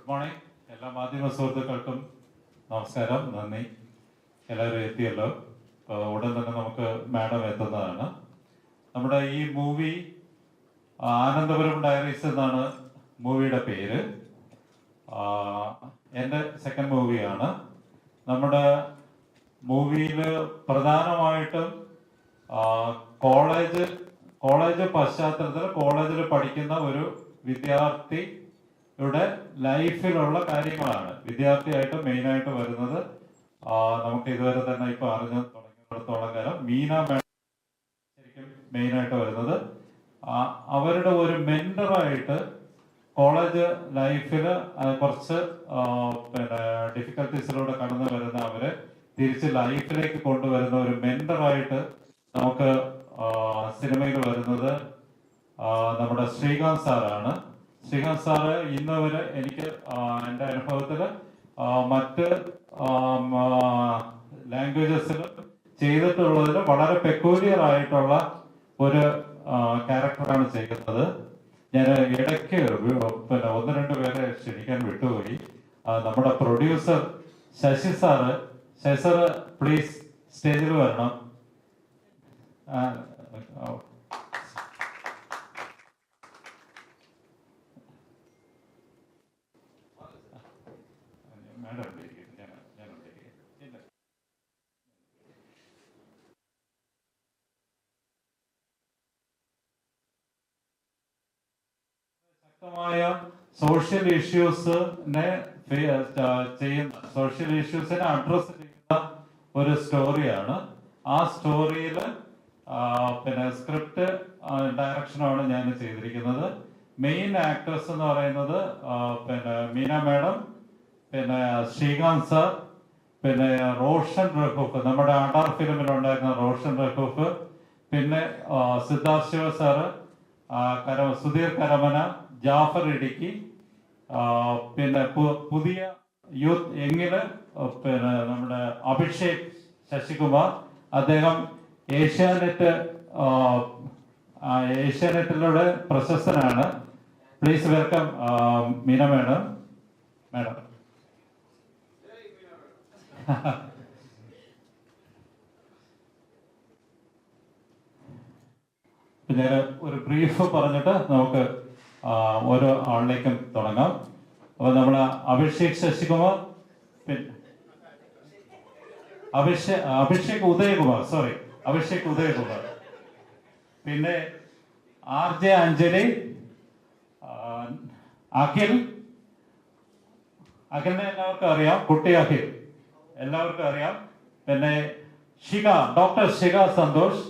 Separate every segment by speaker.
Speaker 1: Good morning എല്ലാ മാധ്യമ സുഹൃത്തുക്കൾക്കും നമസ്കാരം, നന്ദി. എല്ലാവരും എത്തിയല്ലോ. ഉടൻ തന്നെ നമുക്ക് മാഡം എത്തുന്നതാണ്. നമ്മുടെ ഈ മൂവി ആനന്ദപുരം ഡയറീസ് എന്നാണ് മൂവിയുടെ പേര്. എൻ്റെ സെക്കൻഡ് മൂവിയാണ്. നമ്മുടെ മൂവിയിൽ പ്രധാനമായിട്ടും കോളേജ് പശ്ചാത്തലത്തിൽ കോളേജിൽ പഠിക്കുന്ന ഒരു വിദ്യാർത്ഥിയുടെ ലൈഫിലുള്ള കാര്യങ്ങളാണ് വിദ്യാർത്ഥിയായിട്ട് മെയിനായിട്ട് വരുന്നത്. നമുക്ക് ഇതുവരെ തന്നെ ഇപ്പൊ അറിഞ്ഞു തുടങ്ങിയിടത്തോളം കാലം മീന മേഡം ശരിക്കും മെയിനായിട്ട് വരുന്നത്. അവരുടെ ഒരു മെന്ററായിട്ട് കോളേജ് ലൈഫിൽ കുറച്ച് ഡിഫിക്കൽട്ടീസിലൂടെ കടന്നു വരുന്ന അവരെ തിരിച്ച് ലൈഫിലേക്ക് കൊണ്ടുവരുന്ന ഒരു മെന്ററായിട്ട് നമുക്ക് സിനിമയിൽ വരുന്നത് നമ്മുടെ ശ്രീകാന്ത് സാറാണ്. ശ്രീകാന്ത് സാറ് ഇന്ന് വരെ എനിക്ക് എൻ്റെ അനുഭവത്തിൽ മറ്റ് ലാംഗ്വേജസിൽ ചെയ്തിട്ടുള്ളതിൽ വളരെ പെക്യൂലിയർ ആയിട്ടുള്ള ഒരു ക്യാരക്ടറാണ് ചെയ്യുന്നത്. ഞാൻ ഇടയ്ക്ക് ഒന്ന് രണ്ട് പേരെ ക്ഷണിക്കാൻ വിട്ടുപോയി. നമ്മുടെ പ്രൊഡ്യൂസർ ശശി സാറ് പ്ലീസ് സ്റ്റേജിൽ വരണം. ശക്തമായ സോഷ്യൽ ഇഷ്യൂസിനെ അഡ്രസ് ചെയ്യുന്ന ഒരു സ്റ്റോറിയാണ്. ആ സ്റ്റോറിയിൽ സ്ക്രിപ്റ്റ് ഡയറക്ഷനാണ് ഞാൻ ചെയ്തിരിക്കുന്നത്. മെയിൻ ആക്ടേഴ്സ് എന്ന് പറയുന്നത് മീന മാഡം, ശ്രീകാന്ത് സാർ, റോഷൻ റഹൂഫ്, നമ്മുടെ ആടാർ ഫിലിമിലുണ്ടായിരുന്ന റോഷൻ റഹൂഫ്, സിദ്ധാർത്ഥ് ശിവ സാറ്, സുധീർ കരമന, ജാഫർ ഇടുക്കി, പുതിയ യൂത്ത് യങ്ങില് നമ്മുടെ അഭിഷേക് ശശികുമാർ. അദ്ദേഹം ഏഷ്യാനെറ്റിലൂടെ പ്രശസ്തനാണ്. Please welcome Meena madam. ഞാൻ ഒരു ബ്രീഫ് പറഞ്ഞിട്ട് നമുക്ക് ഓരോ ആളിലേക്കും തുടങ്ങാം. അപ്പൊ നമ്മള് അഭിഷേക് ശശികുമാർ, അഭിഷേക് ഉദയകുമാർ, പിന്നെ RJ അഞ്ജലി, അഖിലിനെ എല്ലാവർക്കും അറിയാം, കുട്ടി അഖിൽ എല്ലാവർക്കും അറിയാം. ഡോക്ടർ ശിഖ സന്തോഷ്,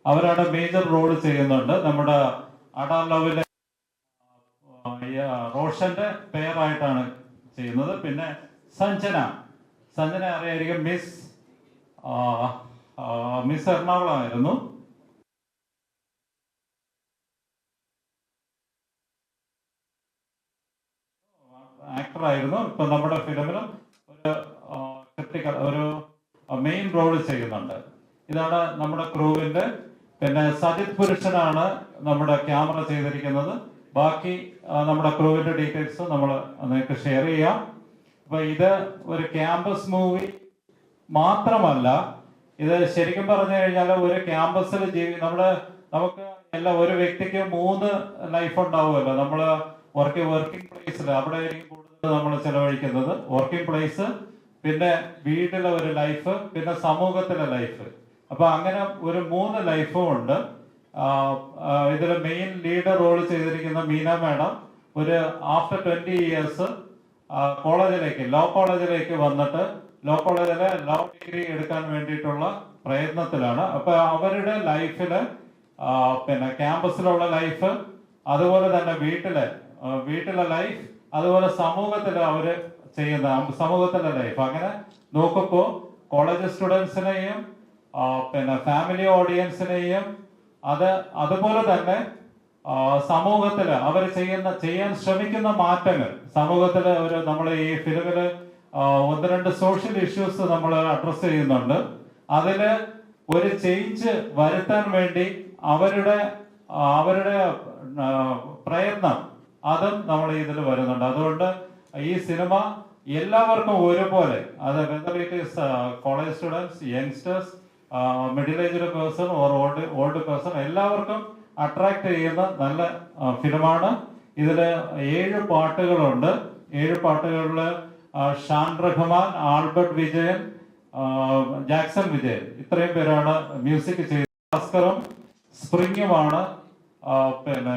Speaker 1: അവരാണ് മേജർ റോൾ ചെയ്യുന്നുണ്ട്. നമ്മുടെ അഡാർ ലവിലെ റോഷന്റെ പേരായിട്ടാണ് ചെയ്യുന്നത്. സഞ്ജന അറിയായിരിക്കും, മിസ് എറണാകുളമായിരുന്നു. ആക്ടറായിരുന്നു. ഇപ്പൊ നമ്മുടെ ഫിലിമിലും ഒരു മെയിൻ റോൾ ചെയ്യുന്നുണ്ട്. ഇതാണ് നമ്മുടെ ക്രൂവിന്റെ. സജിത് പുരുഷനാണ് നമ്മുടെ ക്യാമറ ചെയ്തിരിക്കുന്നത്. ബാക്കി നമ്മുടെ ക്രൂവിന്റെ ഡീറ്റെയിൽസ് നമ്മൾ നിങ്ങൾക്ക് ഷെയർ ചെയ്യാം. അപ്പൊ ഇത് ഒരു ക്യാമ്പസ് മൂവി മാത്രമല്ല, ഇത് ശരിക്കും പറഞ്ഞു കഴിഞ്ഞാൽ ഒരു ക്യാമ്പസിൽ നമുക്ക് ഒരു വ്യക്തിക്ക് 3 ലൈഫ് ഉണ്ടാവുമല്ലോ. നമ്മള് വർക്കിംഗ് പ്ലേസിൽ അവിടെ ആയിരിക്കും കൂടുതൽ നമ്മൾ ചെലവഴിക്കുന്നത്. വർക്കിംഗ് പ്ലേസ്, വീട്ടിലെ ഒരു ലൈഫ്, സമൂഹത്തിലെ ലൈഫ്. അപ്പൊ അങ്ങനെ ഒരു 3 ലൈഫും ഉണ്ട്. ഇതിൽ മെയിൻ ലീഡർ റോൾ ചെയ്തിരിക്കുന്ന മീന മാഡം ഒരു ആഫ്റ്റർ 20 ഇയേഴ്സ് ലോ കോളേജിലേക്ക് വന്നിട്ട് ലോ കോളേജിലെ ലോ ഡിഗ്രി എടുക്കാൻ വേണ്ടിയിട്ടുള്ള പ്രയത്നത്തിലാണ്. അപ്പൊ അവരുടെ ലൈഫില് ക്യാമ്പസിലുള്ള ലൈഫ്, അതുപോലെ തന്നെ വീട്ടിലെ ലൈഫ്, അതുപോലെ സമൂഹത്തിൽ അവര് ചെയ്യുന്ന സമൂഹത്തിലെ ലൈഫ്, അങ്ങനെ നോക്കുമ്പോ കോളേജ് സ്റ്റുഡൻസിനെയും ഫാമിലി ഓഡിയൻസിനെയും അതുപോലെ തന്നെ സമൂഹത്തില് അവർ ചെയ്യാൻ ശ്രമിക്കുന്ന മാറ്റങ്ങൾ സമൂഹത്തില് നമ്മൾ ഈ ഫിലിമില് 1-2 സോഷ്യൽ ഇഷ്യൂസ് നമ്മൾ അഡ്രസ് ചെയ്യുന്നുണ്ട്. അതില് ഒരു ചേഞ്ച് വരുത്താൻ വേണ്ടി അവരുടെ പ്രയത്നം അതും നമ്മൾ ഇതിൽ വരുന്നുണ്ട്. അതുകൊണ്ട് ഈ സിനിമ എല്ലാവർക്കും ഒരുപോലെ, അത് whether it is college students, youngsters, middle aged person or old person, എല്ലാവർക്കും അട്രാക്ട് ചെയ്യുന്ന നല്ല ഫിലിമാണ്. ഇതില് 7 പാട്ടുകളുണ്ട്. 7 പാട്ടുകളിൽ ഷാൻ റഹ്മാൻ, ആൽബർട്ട് വിജയൻ, ജാക്സൺ വിജയൻ, ഇത്രയും പേരാണ് മ്യൂസിക് ചെയ്തത്. ഭാസ്കറും സ്പ്രിങ്ങുമാണ് പിന്നെ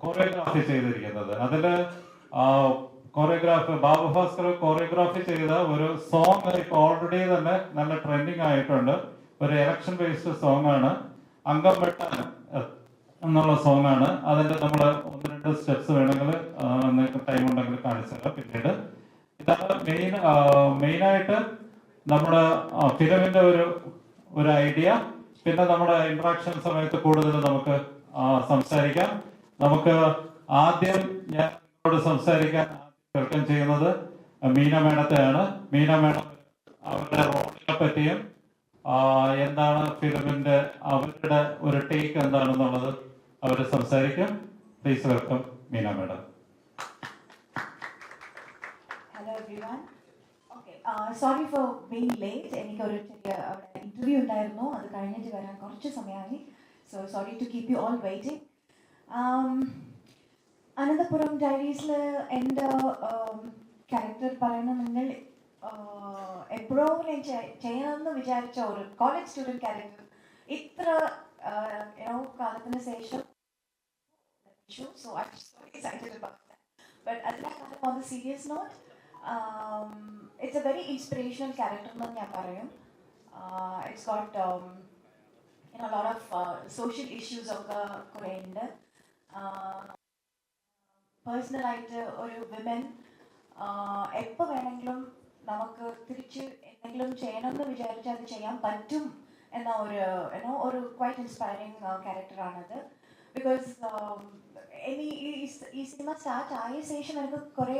Speaker 1: കൊറിയോഗ്രാഫി ചെയ്തിരിക്കുന്നത്. അതില് ബാബു ഭാസ്കർ കൊറിയോഗ്രാഫി ചെയ്ത ഒരു സോങ് ഇപ്പൊ ഓൾറെഡി തന്നെ നല്ല ട്രെൻഡിങ് ആയിട്ടുണ്ട്. ഒരു ഇലക്ഷൻ ബേസ്ഡ് സോങ് ആണ്, അംഗം വെട്ടാൻ എന്നുള്ള സോങ് ആണ്. അതിന്റെ നമ്മൾ 1-2 സ്റ്റെപ്സ് വേണമെങ്കിൽ നിങ്ങൾക്ക് ടൈം ഉണ്ടെങ്കിൽ കാണിച്ചു തരാം പിന്നീട്. ഇതാണ് മെയിനായിട്ട് നമ്മുടെ ഫിലിമിന്റെ ഒരു ഐഡിയ. പിന്നെ നമ്മുടെ ഇന്ററാക്ഷൻ സമയത്ത് കൂടുതൽ നമുക്ക് സംസാരിക്കാം. നമുക്ക് ആദ്യം ഞാൻ സംസാരിക്കാൻ വെൽക്കം ചെയ്യുന്നത് മീന മേഡത്തെയാണ്. മീന മേഡം അവരുടെ റോളിനെ പറ്റിയും എന്താണ് ഫിലിമിന്റെ അവരുടെ ഒരു ടേക്ക് എന്താണെന്നുള്ളത് അവർ സംസാരിക്കും. Please welcome Meena madam.
Speaker 2: Hello everyone. Okay, sorry for being late. എനിക്കൊരു ചെറിയ അവിടെ ഇന്റർവ്യൂ ഉണ്ടായിരുന്നു, അത് കഴിഞ്ഞിട്ട് വരാൻ കുറച്ച് സമയമായി. So sorry to keep you all waiting. Ananthapuram ഡയറീസിൽ എൻ്റെ ക്യാരക്ടർ പറയുന്നത്, നിങ്ങൾ എപ്പോഴും ഞാൻ ചെയ്യണമെന്ന് വിചാരിച്ച ഒരു കോളേജ് സ്റ്റുഡൻറ് ക്യാരക്ടർ ഇത്ര കാലത്തിന് ശേഷം. So I'm so excited about that. But on the serious note, it's a very inspirational character. It's got a lot of social issues of the Korean. പേഴ്സണലായിട്ട് ഒരു വിമൻ എപ്പോൾ വേണമെങ്കിലും നമുക്ക് തിരിച്ച് എന്തെങ്കിലും ചെയ്യണമെന്ന് വിചാരിച്ചാൽ അത് ചെയ്യാൻ പറ്റും എന്ന ഒരു ക്വൈറ്റ് ഇൻസ്പയറിങ് ക്യാരക്ടറാണത്. ബിക്കോസ് ഈ സിനിമ സ്റ്റാർട്ട് ആയ ശേഷം എനിക്ക് കുറേ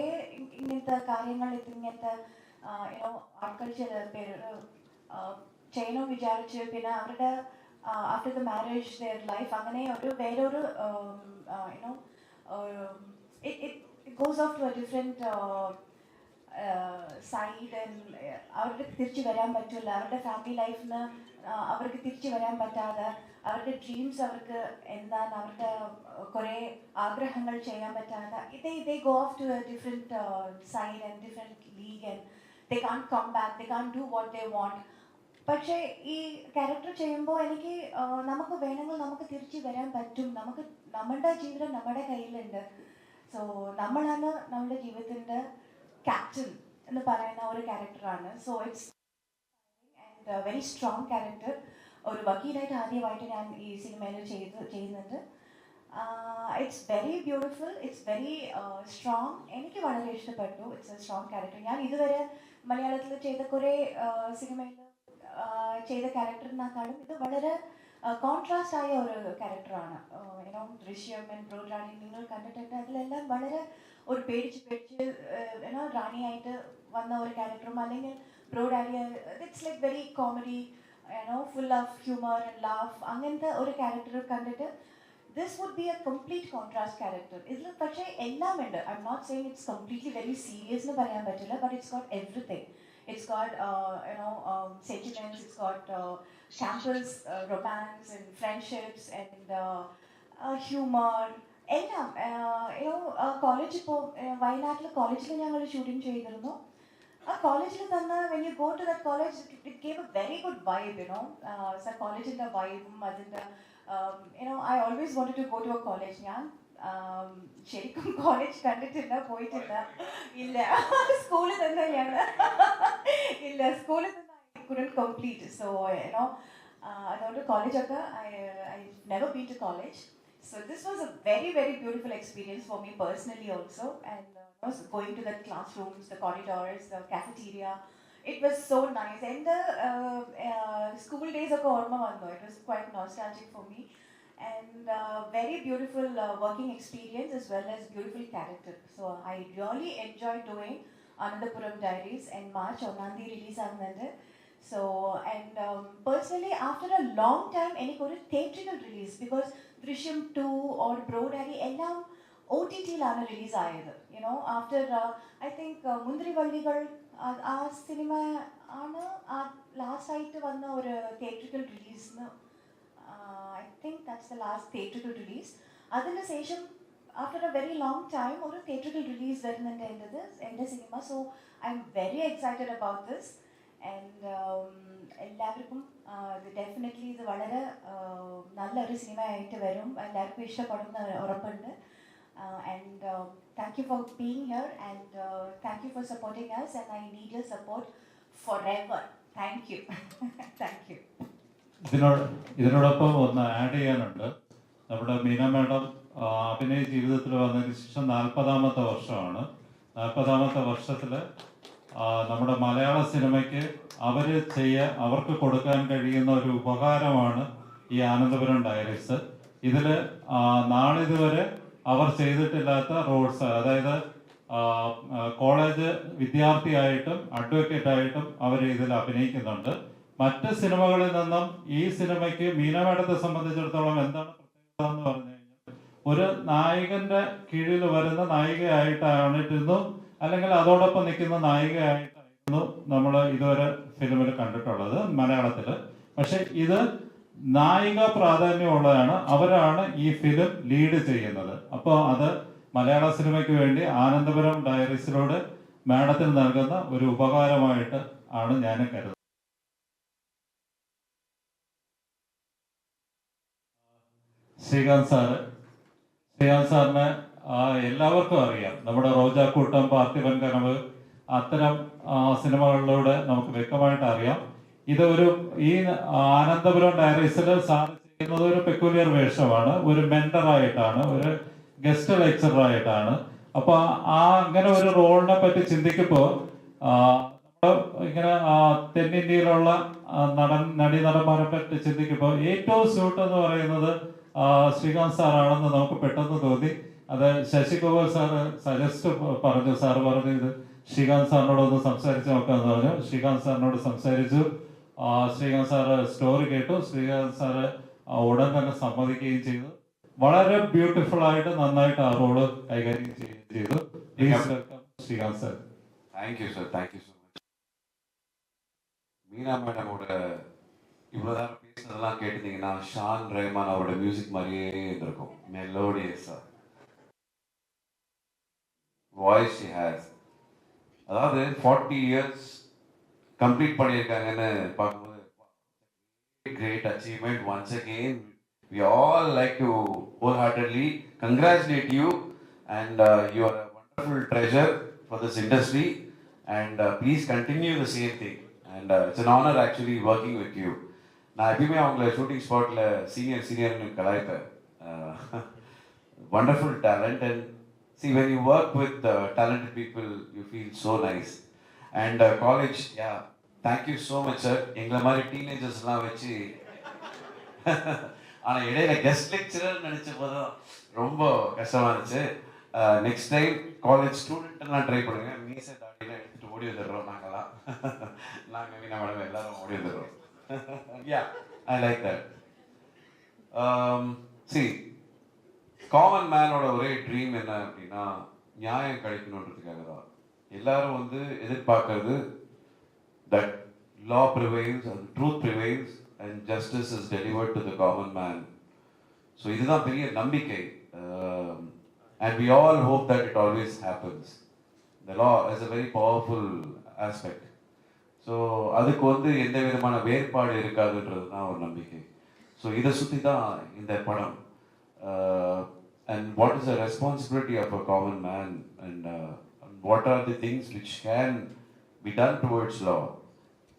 Speaker 2: ഇങ്ങനത്തെ കാര്യങ്ങൾ, ഇങ്ങനത്തെ ആൾക്കാർ ചില പേര് ചെയ്യണമെന്ന് വിചാരിച്ച് പിന്നെ അവരുടെ after the marriage their life അങ്ങനെ വേറൊരു it goes off to a different side, and അവർക്ക് തിരിച്ചു വരാൻ പറ്റില്ല. അവരുടെ ഫാമിലി ലൈഫിന് അവർക്ക് തിരിച്ചു വരാൻ പറ്റാതെ, അവരുടെ ഡ്രീംസ് അവർക്ക് എന്താണ്, അവരുടെ കുറേ ആഗ്രഹങ്ങൾ ചെയ്യാൻ പറ്റാതെ, they go off to a different side and different league, and they can't come back, they can't do what they want. പക്ഷേ ഈ ക്യാരക്ടർ ചെയ്യുമ്പോൾ എനിക്ക് നമുക്ക് വേണമെങ്കിൽ നമുക്ക് തിരിച്ചു വരാൻ പറ്റും. നമ്മളുടെ ജീവിതം നമ്മുടെ കയ്യിലുണ്ട്. സോ നമ്മളാണ് നമ്മുടെ ജീവിതത്തിൻ്റെ ക്യാപ്റ്റൻ എന്ന് പറയുന്ന ഒരു ക്യാരക്ടറാണ്. So it's and very strong character. ഒരു വക്കീലായിട്ട് ആദ്യമായിട്ട് ഞാൻ ഈ സിനിമയിൽ ചെയ്യുന്നുണ്ട്. It's very beautiful, it's very strong. എനിക്ക് വളരെ ഇഷ്ടപ്പെട്ടു. It's A strong character. ഞാൻ ഇതുവരെ മലയാളത്തിൽ ചെയ്ത കുറേ സിനിമയിൽ ചെയ്ത ക്യാരക്ടറിനേക്കാളും ഇത് വളരെ കോൺട്രാസ്റ്റ് ആയ ഒരു ക്യാരക്ടറാണ്. ദൃശ്യം ആൻഡ് ബ്രോ റാണി നിങ്ങൾ കണ്ടിട്ടുണ്ട്. അതിലെല്ലാം വളരെ ഒരു പേടിച്ച് റാണിയായിട്ട് വന്ന ഒരു ക്യാരക്ടറും, അല്ലെങ്കിൽ bro daddy it's like very comedy, full of humour and laugh, അങ്ങനത്തെ ഒരു ക്യാരക്ടർ കണ്ടിട്ട് this would be a complete contrast character. ഇതിൽ പക്ഷേ എല്ലാം ഉണ്ട്. I'm not saying it's completely very serious എന്ന് പറയാൻ പറ്റില്ല, but it's got everything. It's got sentiments, it's got campus romance and friendships and humor. എല്ലാം കോളേജ് ഇപ്പോൾ വയനാട്ടിൽ കോളേജിൽ ഞങ്ങൾ ഷൂട്ടിംഗ് ചെയ്തിരുന്നു. ആ കോളേജിൽ തന്നെ when you go to that college, it gave a very good vibe, so കോളേജിൻ്റെ വൈബും അതിൻ്റെ I always wanted to go to a college. ഞാൻ ശരിക്കും കോളേജ് കണ്ടിട്ടില്ല, പോയിട്ടില്ല. ഇല്ല, സ്കൂളിൽ തന്നെ ഇല്ല, സ്കൂളിൽ തന്നെ I couldn't complete. So അതുകൊണ്ട് കോളേജൊക്കെ I never been to college. So this was a very, very beautiful experience for me personally also. And going to the classrooms, the corridors, the cafeteria, it was so nice. And the school days of Orma Vando, it was quite nostalgic for me. And very beautiful working experience as well as beautiful character. So I really enjoyed doing Anandapuram Diaries, and March Onandi release avanande. So and personally after a long time enikku oru theatrical release, because Drishyam 2 or Bro Daddy ellam OTT-ലാണ് release ആയത്. After I think Munthiri Vallikal ആ സിനിമ ആണ് last ആയിട്ട് വന്ന ഒരു theatrical release. I think that's the last theatrical release. അതിന് ശേഷം after a very long time ഒരു തിയേറ്ററിക്കൽ റിലീസ് വരുന്നുണ്ട് എൻ്റെ സിനിമ. So I M very excited about this. And എല്ലാവർക്കും ഡെഫിനറ്റ്ലി ഇത് വളരെ നല്ലൊരു സിനിമയായിട്ട് വരും, എല്ലാവർക്കും ഇഷ്ടപ്പെടുന്ന ഉറപ്പുണ്ട്. And thank you for being here, and thank you for supporting us, and I need your support forever. Thank you. Thank you.
Speaker 1: ഇതിനോടൊപ്പം ഒന്ന് ആഡ് ചെയ്യാനുണ്ട്. നമ്മുടെ മീന മാഡം അഭിനയ ജീവിതത്തിൽ വന്നതിന് ശേഷം 40ാമത്തെ വർഷമാണ്. 40ാമത്തെ വർഷത്തിൽ നമ്മുടെ മലയാള സിനിമയ്ക്ക് അവർക്ക് കൊടുക്കാൻ കഴിയുന്ന ഒരു ഉപകാരമാണ് ഈ ആനന്ദപുരം ഡയറീസ്. ഇതിൽ നാളിതുവരെ അവർ ചെയ്തിട്ടില്ലാത്ത റോൾസ്, അതായത് കോളേജ് വിദ്യാർത്ഥിയായിട്ടും അഡ്വക്കേറ്റായിട്ടും അവർ ഇതിൽ അഭിനയിക്കുന്നുണ്ട്. മറ്റ് സിനിമകളിൽ നിന്നും ഈ സിനിമയ്ക്ക് മീന മാഡത്തെ സംബന്ധിച്ചിടത്തോളം എന്താണ് പ്രത്യേകത എന്ന് പറഞ്ഞു കഴിഞ്ഞാൽ, ഒരു നായകന്റെ കീഴിൽ വരുന്ന നായികയായിട്ടാണിരുന്നു, അല്ലെങ്കിൽ അതോടൊപ്പം നിൽക്കുന്ന നായികയായിട്ടായിരുന്നു നമ്മൾ ഇതുവരെ ഫിലിമിൽ കണ്ടിട്ടുള്ളത് മലയാളത്തിൽ. പക്ഷെ ഇത് നായിക പ്രാധാന്യമുള്ളതാണ്. അവരാണ് ഈ ഫിലിം ലീഡ് ചെയ്യുന്നത്. അപ്പോൾ അത് മലയാള സിനിമയ്ക്ക് വേണ്ടി ആനന്ദപുരം ഡയറീസിലൂടെ മാഡത്തിന് നൽകുന്ന ഒരു ഉപകാരമായിട്ട് ആണ് ഞാൻ കരുതുന്നത്. ശ്രീകാന്ത് സാറിനെ എല്ലാവർക്കും അറിയാം. നമ്മുടെ റോജാക്കൂട്ടം, പാർത്ഥിപൻ കനവ്, അത്തരം സിനിമകളിലൂടെ നമുക്ക് വ്യക്തമായിട്ട് അറിയാം. ഈ ആനന്ദപുരം ഡയറീസിൽ സാർ ചെയ്യുന്നത് ഒരു പെക്യുലിയർ വേഷമാണ്. ഒരു മെന്ററായിട്ടാണ്, ഒരു ഗസ്റ്റ് ലെക്ചറായിട്ടാണ്. അപ്പൊ അങ്ങനെ ഒരു റോളിനെ പറ്റി ചിന്തിക്കുമ്പോൾ ഇങ്ങനെ തെന്നിന്ത്യയിലുള്ള നടന്മാരെ പറ്റി ചിന്തിക്കുമ്പോൾ ഏറ്റവും സ്യൂട്ട് എന്ന് പറയുന്നത് ശ്രീകാന്ത് സാറാണെന്ന് നമുക്ക് പെട്ടെന്ന് തോന്നി. അത് ശശി കപൂർ സാറ് സജസ്റ്റ് പറഞ്ഞു. സാറ് പറഞ്ഞു ഇത് ശ്രീകാന്ത് സാറിനോടൊന്ന് സംസാരിച്ച് നോക്കാന്ന് പറഞ്ഞു. ശ്രീകാന്ത് സാറിനോട് സംസാരിച്ചു. ശ്രീകാന്ത് സാറ് സ്റ്റോറി കേട്ടു. ശ്രീകാന്ത് സാറ് ഉടൻ തന്നെ സമ്മതിക്കുകയും ചെയ്തു. വളരെ ബ്യൂട്ടിഫുൾ ആയിട്ട് നന്നായിട്ട് ആ റോള് കൈകാര്യം ചെയ്തു. Please welcome Srikanth sir.
Speaker 3: Thank you sir, thank you so much. Meena மேடமோட இவ்வளோ நேரம் பேசுனதெல்லாம் கேட்டிருந்தீங்கன்னா ஷான் ரஹ்மான் அவரோட மியூசிக் மாதிரியே இருந்திருக்கும். மெலோடியஸா வாய்ஸ் ஷி ஹேஸ். அதாவது 40 இயர்ஸ் கம்ப்ளீட் பண்ணியிருக்காங்கன்னு பார்க்கும்போது great achievement once again. We all like to wholeheartedly congratulate you, and you are a wonderful treasure for this industry, and please continue the same thing, and it's an honor actually working with you. நான் எப்பயுமே அவங்கள shooting ஸ்பாட்டில் சீனியர்னு கலாய்ப்பேன். wonderful talent, and see when you work with talented people you feel so nice. And college, yeah, thank you so much sir. எங்களை மாதிரி டீனேஜர்ஸ்லாம் வச்சு ஆனால் இடையில guest lecturer நினச்ச போதும் ரொம்ப கஷ்டமாக இருந்துச்சு. நெக்ஸ்ட் டைம் காலேஜ் ஸ்டூடெண்ட்லாம் ட்ரை பண்ணுங்க. மீசை தாடிலாம் எடுத்துகிட்டு ஓடி வந்துடுறோம் நாங்கள்லாம். நாங்கள் மீனா மேடம் எல்லாரும் ஓடி வந்துடுறோம். Yeah, I like that. சி காமன் மேனோட ஒரே ட்ரீம் என்ன அப்படின்னா நியாயம் கிடைக்கணுன்றதுக்காக தான். எல்லாரும் வந்து எதிர்பார்க்கறது that law prevails and truth prevails and justice is delivered to the common man. So இதுதான் பெரிய நம்பிக்கை. And we all hope that it always happens. The law is a very powerful aspect. So அதுக்கு வந்து எந்த விதமான வேறுபாடு இருக்காதுன்றது தான் ஒரு நம்பிக்கை. ஸோ இதை சுற்றி தான் இந்த படம். And what is the responsibility of a common man, and what are the things which can be done towards law.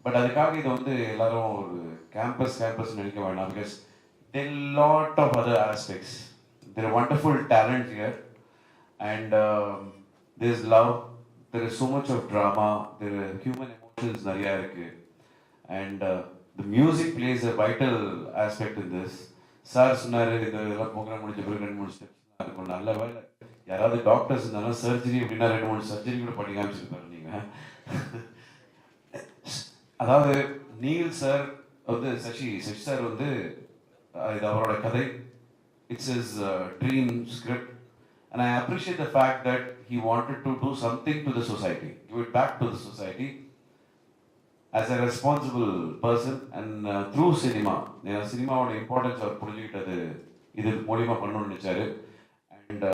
Speaker 3: But அதுக்காக இதை வந்து எல்லாரும் ஒரு கேம்பஸ் நினைக்க வேண்டாம். Because there are lot of other aspects. There are wonderful talent here, and there is love, there is so much of drama, there are human emotions நிறையா இருக்கு, and the music plays a vital aspect in this. Sir சொன்னார் இந்த இதெல்லாம் program முடிஞ்ச பிறகு 2-3 steps இருக்கும். நல்ல வேலை யாராவது டாக்டர்ஸ் இருந்தாலும் சர்ஜரி அப்படின்னா 2-3 சர்ஜரி கூட பண்ணி காமிச்சிருப்பாரு நீங்கள். அதாவது நீல் சார் வந்து சசி சார் வந்து இது அவரோட கதை. It's is dream script, And I appreciate the fact that he wanted to do something to the society, give it back to the society as a responsible person and through cinema. சினிமாவோட importance அவர் புரிஞ்சுக்கிட்டது இது மூலியமா பண்ணணும்னு நினைச்சாரு. And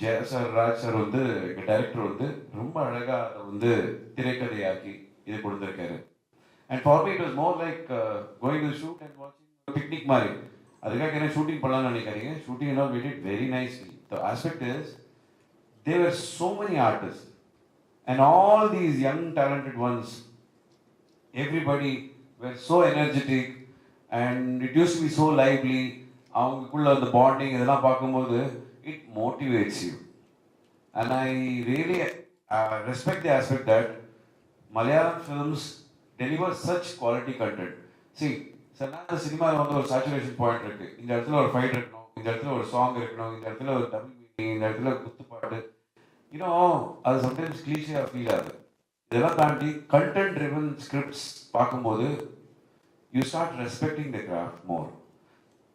Speaker 3: ஜெய sir, Raj sir வந்து எங்கள் director வந்து ரொம்ப அழகாக அதை வந்து திரைக்கதையாக்கி இது கொடுத்துருக்காரு. And for me it was more like going to shoot and வாட்சிங் பிக்னிக் மாதிரி. அதுக்காக என்ன ஷூட்டிங் பண்ணலாம்னு நினைக்காதீங்க. ஷூட்டிங் எல்லாம் we did very nicely. The aspect is there were so many artists and all these young talented ones, everybody were so energetic and it used to be so lively. அவங்களுக்குள்ள அந்த bonding இதெல்லாம் பார்க்கும்போது it motivates you. And I really respect the aspect that Malayalam films deliver such quality content. See, சில நேரம் சினிமாவில் வந்து ஒரு saturation point இருக்கு. இந்த இடத்துல ஒரு ஃபைட் இருக்கணும், இந்த இடத்துல ஒரு சாங் இருக்கணும், இந்த இடத்துல ஒரு டபுள் மீனிங், இந்த இடத்துல குத்துப்பாட்டு, அது சம்டைம்ஸ் கிளீஷியாக ஃபீல் ஆகுது. இதெல்லாம் தாண்டி கண்டென்ட் ட்ரிவன் ஸ்கிரிப்ட்ஸ் பார்க்கும்போது you start respecting the craft more.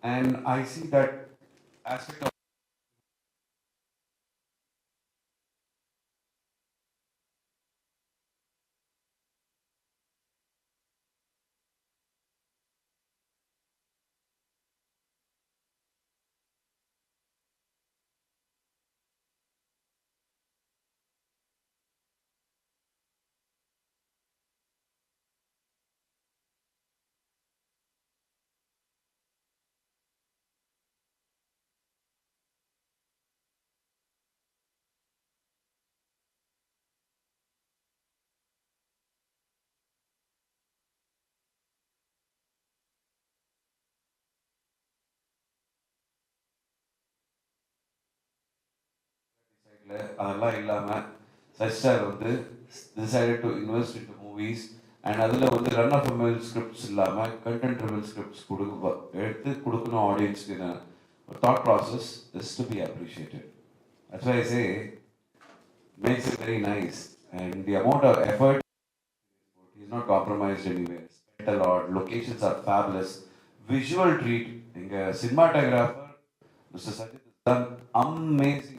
Speaker 3: And I see that aspect. அதெல்லாம் இல்லாமல் சச்சிசார் வந்து decided to invest in movies and அதில் வந்து ரன் ஆஃப் எம்எல் ஸ்கிரிப்ட்ஸ் இல்லாமல் கண்டென்ட் ரிவல் ஸ்கிரிப்ட்ஸ் எடுத்து கொடுக்கணும் ஆடியன்ஸ்க்கு. ஒரு thought process is to be appreciated. That's why I say makes it very nice and the amount of effort is not compromised anywhere. Spend a lot, locations R fabulous, visual treat. எங்கள் cinematographer mister Sajith is done amazing.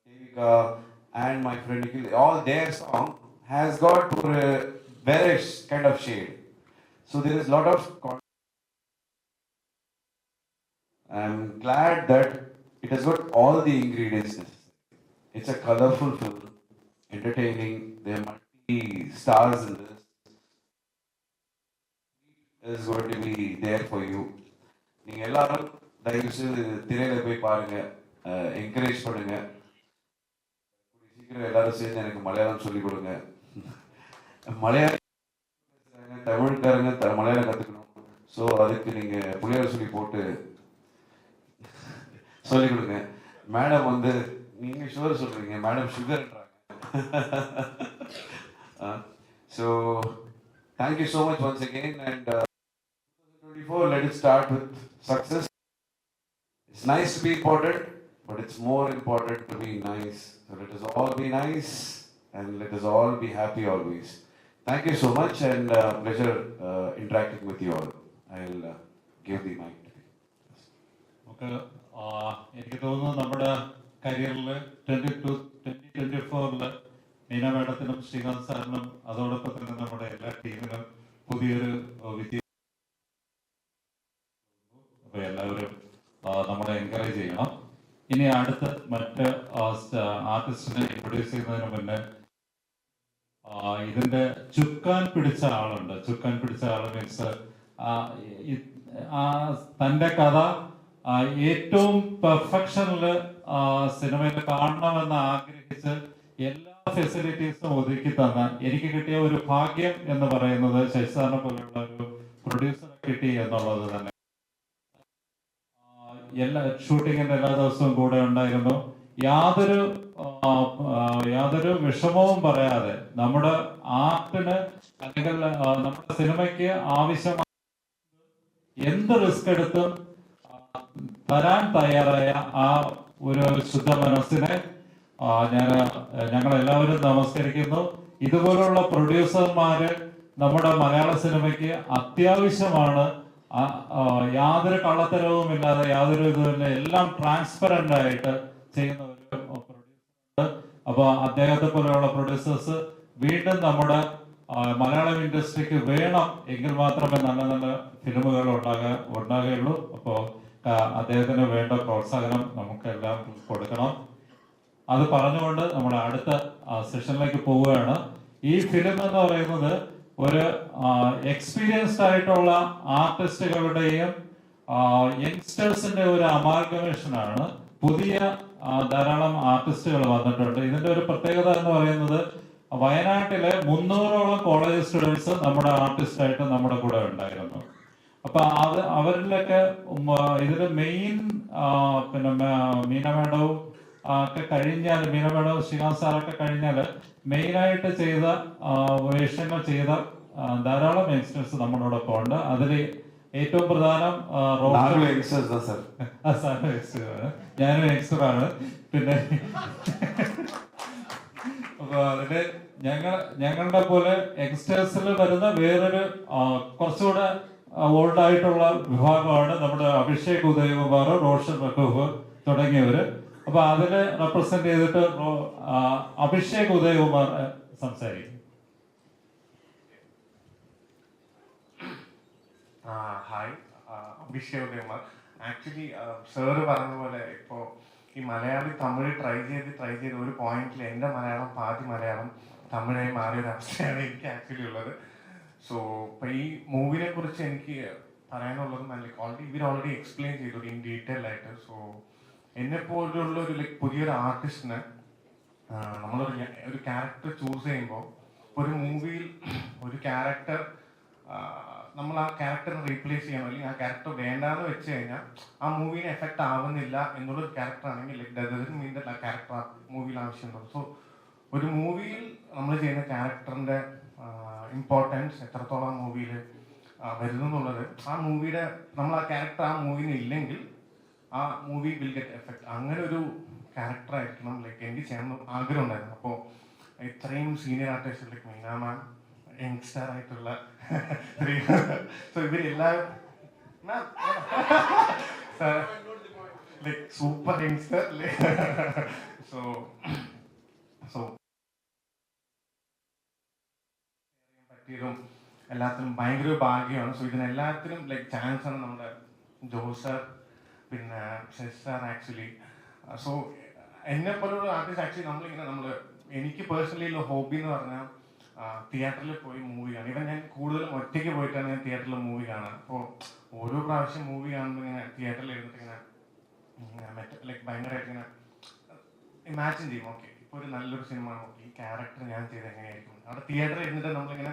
Speaker 3: Devika and my friend Nikhil, all their song has got a bearish kind of shade. So there is a lot of I'm glad that it has got all the ingredients necessary. It's a colorful film, entertaining. There are multi stars in this. It is going to be there for you. நீங்க எல்லாரும் தயவு செய்து திரையில போய் பாருங்க, encourage பண்ணுங்க. சீக்கிரம் எல்லாரும் சேர்ந்து எனக்கு மலையாளம் சொல்லிக் கொடுங்க. மலையாளம் தமிழ்காரங்க மலையாளம் கற்றுக்கணும். ஸோ அதுக்கு நீங்கள் புள்ளியார் சொல்லி போட்டு சொல்லிக் கொடுங்க. மேடம் வந்து நீங்கள் சுகர் சொல்கிறீங்க, மேடம் சுகர்ன்றாங்க. So thank you so much once again. And 2024, let it start with success. It's nice to be important, but it's more important to be nice. So let us all be nice and let us all be happy always. Thank you so much and pleasure interacting with you all. I'll give the mic to you.
Speaker 1: Okay, എനിക്ക് തോന്നുന്നു നമ്മുടെ കരിയറിൽ 2024 മീന മേഡത്തിനും ശ്രീകാന്ത് സാറിനും അതോടൊപ്പം തന്നെ നമ്മുടെ എല്ലാ ടീമിനും പുതിയൊരു വിദ്യ. അപ്പോൾ എല്ലാവരും നമ്മളെ എൻകറേജ് ചെയ്യണം. ഇനി അടുത്ത് മറ്റ് ആർട്ടിസ്റ്റിനെ ഇൻട്രൊഡ്യൂസ് ചെയ്യുന്നതിന് മുന്നേ ഇതിന്റെ ചുക്കാൻ പിടിച്ച ആളുണ്ട്. ചുക്കാൻ പിടിച്ച ആൾ മീൻസ് തന്റെ കഥ ഏറ്റവും പെർഫെക്ഷനില് സിനിമയിൽ കാണണമെന്ന് ആഗ്രഹിച്ച് എല്ലാ ഫെസിലിറ്റീസും ഒതുക്കി തന്ന എനിക്ക് കിട്ടിയ ഒരു ഭാഗ്യം എന്ന് പറയുന്നത് ശശിസാറിനെ പോലെയുള്ള ഒരു പ്രൊഡ്യൂസറെ കിട്ടി എന്നുള്ളത് തന്നെ. എല്ലാ ഷൂട്ടിങ്ങിന്റെ എല്ലാ ദിവസവും കൂടെ ഉണ്ടായിരുന്നു. യാതൊരു വിഷമവും പറയാതെ നമ്മുടെ ആർട്ടിന് അല്ലെങ്കിൽ നമ്മുടെ സിനിമയ്ക്ക് ആവശ്യമായ എന്ത് റിസ്ക് എടുത്തും തരാൻ തയ്യാറായ ആ ഒരു ശുദ്ധ മനസ്സിനെ ഞങ്ങൾ എല്ലാവരും നമസ്കരിക്കുന്നു. ഇതുപോലുള്ള പ്രൊഡ്യൂസർമാര് നമ്മുടെ മലയാള സിനിമയ്ക്ക് അത്യാവശ്യമാണ്. യാതൊരു കള്ളത്തരവും ഇല്ലാതെ യാതൊരു ഇതുമില്ല, എല്ലാം ട്രാൻസ്പെറന്റ് ആയിട്ട് ചെയ്യുന്ന ഒരു പ്രൊഡ്യൂസർ. അപ്പൊ അദ്ദേഹത്തെ പോലെയുള്ള പ്രൊഡ്യൂസേഴ്സ് വീണ്ടും നമ്മുടെ മലയാളം ഇൻഡസ്ട്രിക്ക് വേണം. എങ്കിൽ മാത്രമേ നല്ല നല്ല ഫിലിമുകൾ ഉണ്ടാകുകയുള്ളൂ. അപ്പോ അദ്ദേഹത്തിന് വേണ്ട പ്രോത്സാഹനം നമുക്ക് എല്ലാവർക്കും കൊടുക്കണം. അത് പറഞ്ഞുകൊണ്ട് നമ്മുടെ അടുത്ത സെഷനിലേക്ക് പോവുകയാണ്. ഈ ഫിലിം എന്ന് പറയുന്നത് ഒരു എക്സ്പീരിയൻസ്ഡ് ആയിട്ടുള്ള ആർട്ടിസ്റ്റുകളുടെയും യങ്സ്റ്റേഴ്സിന്റെ ഒരു അമാൽഗമേഷൻ ആണ്. പുതിയ ധാരാളം ആർട്ടിസ്റ്റുകൾ വന്നിട്ടുണ്ട്. ഇതിന്റെ ഒരു പ്രത്യേകത എന്ന് പറയുന്നത് വയനാട്ടിലെ 300ഓളം കോളേജ് സ്റ്റുഡൻസ് നമ്മുടെ ആർട്ടിസ്റ്റായിട്ട് നമ്മുടെ കൂടെ ഉണ്ടായിരുന്നു. അപ്പൊ അവരിലൊക്കെ ഇതിൽ മെയിൻ പിന്നെ മീന മേഡവും ഒക്കെ കഴിഞ്ഞാൽ, മീന മേഡവും ശ്രീകാന്ത് സാറൊക്കെ കഴിഞ്ഞാൽ മെയിനായിട്ട് ചെയ്ത വേഷങ്ങൾ ചെയ്ത ധാരാളം യങ്സ്റ്റേഴ്സ് നമ്മളോടൊപ്പം ഉണ്ട്. അതിൽ ഏറ്റവും പ്രധാനം ഞാനും യങ്സ്റ്ററാണ്. പിന്നെ അപ്പൊ അതില് ഞങ്ങളുടെ പോലെ യങ്സ്റ്റേഴ്സിൽ വരുന്ന വേറൊരു കുറച്ചുകൂടെ ഓൾഡ് ആയിട്ടുള്ള വിഭാഗമാണ് നമ്മുടെ അഭിഷേക് ഉദയകുമാർ, റോഷൻ റഘൂഫ് തുടങ്ങിയവര്. അപ്പൊ അതില് റെപ്രസെന്റ് ചെയ്തിട്ട് അഭിഷേക് ഉദയകുമാർ സംസാരിക്കും.
Speaker 4: Hi, Abhishek Udayakumar. Actually sir പറഞ്ഞ പോലെ ഇപ്പോ ഈ മലയാളി തമിഴ് ട്രൈ ചെയ്ത് ഒരു പോയിന്റിൽ എൻ്റെ മലയാളം പാതി മലയാളം തമിഴായി മാറിയ ഒരു അവസ്ഥയാണ് എനിക്ക് ആക്ച്വലി ഉള്ളത്. സോ ഇപ്പൊ ഈ മൂവിനെ കുറിച്ച് എനിക്ക് പറയാനുള്ളത് ഓൾറെഡി എക്സ്പ്ലെയിൻ ചെയ്തു ഇൻ ഡീറ്റെയിൽ ആയിട്ട്. സോ എന്നെ പോലുള്ള ഒരു പുതിയൊരു ആർട്ടിസ്റ്റിന് നമ്മളൊരു ക്യാരക്ടർ ചൂസ് ചെയ്യുമ്പോൾ ഒരു മൂവിയിൽ ഒരു ക്യാരക്ടർ നമ്മൾ ആ ക്യാരക്ടറിനെ റീപ്ലേസ് ചെയ്യണം, അല്ലെങ്കിൽ ആ ക്യാരക്ടർ വേണ്ടാന്ന് വെച്ച് കഴിഞ്ഞാൽ ആ മൂവിനെ എഫക്ട് ആവുന്നില്ല എന്നുള്ളൊരു ക്യാരക്ടർ ആണെങ്കിൽ മീൻ ദാറ്റ് ആ ക്യാരക്ടർ ആ മൂവിയിൽ ആവശ്യമുണ്ടോ. സോ ഒരു മൂവിയിൽ നമ്മൾ ചെയ്യുന്ന ക്യാരക്ടറിന്റെ ഇമ്പോർട്ടൻസ് എത്രത്തോളം ആ മൂവിയിൽ വരുന്നു എന്നുള്ളത്, ആ മൂവിയുടെ നമ്മൾ ആ ക്യാരക്ടർ ആ മൂവിന് ഇല്ലെങ്കിൽ ആ മൂവി വിൽ ഗെറ്റ് എഫക്ട്. അങ്ങനെ ഒരു ക്യാരക്ടർ ആയിരിക്കണം എനിക്ക് ചെയ്യണം ആഗ്രഹം ഉണ്ടായിരുന്നു. അപ്പോൾ ഇത്രയും സീനിയർ ആർട്ടിസ്റ്റ് മീന മാം, യങ്സ്റ്റർ ആയിട്ടുള്ള സോ ഇവരെല്ലാവരും സൂപ്പർ യങ്സ്റ്റർ സോ പറ്റിയതും എല്ലാത്തിനും ഭയങ്കര ഭാഗ്യമാണ്. സോ ഇതിനെല്ലാത്തിനും ചാൻസ് ആണ് നമ്മുടെ ജോസർ, പിന്നെ സാർ ആക്ച്വലി. സോ എന്നെ പോലുള്ള ആർട്ടിസ്റ്റ് ആക്ച്വലി എനിക്ക് പേഴ്സണലി ഉള്ള ഹോബി എന്ന് പറഞ്ഞാൽ തിയേറ്ററിൽ പോയി മൂവി കാണും. ഇവൻ ഞാൻ കൂടുതലും ഒറ്റയ്ക്ക് പോയിട്ടാണ് ഞാൻ തിയേറ്ററിൽ മൂവി കാണുക. അപ്പോൾ ഓരോ പ്രാവശ്യം മൂവി കാണുമ്പോൾ ഇങ്ങനെ തിയേറ്ററിൽ ഇരുന്നിട്ട് ഇങ്ങനെ ഭയങ്കരമായിട്ട് ഇങ്ങനെ ഇമാജിൻ ചെയ്യും. ഓക്കെ, ഇപ്പോൾ ഒരു നല്ലൊരു സിനിമ, ഓക്കെ ഈ ക്യാരക്ടർ ഞാൻ ചെയ്ത് എങ്ങനെയായിരിക്കും. അവിടെ തിയേറ്ററിൽ ഇരുന്നിട്ട് നമ്മളിങ്ങനെ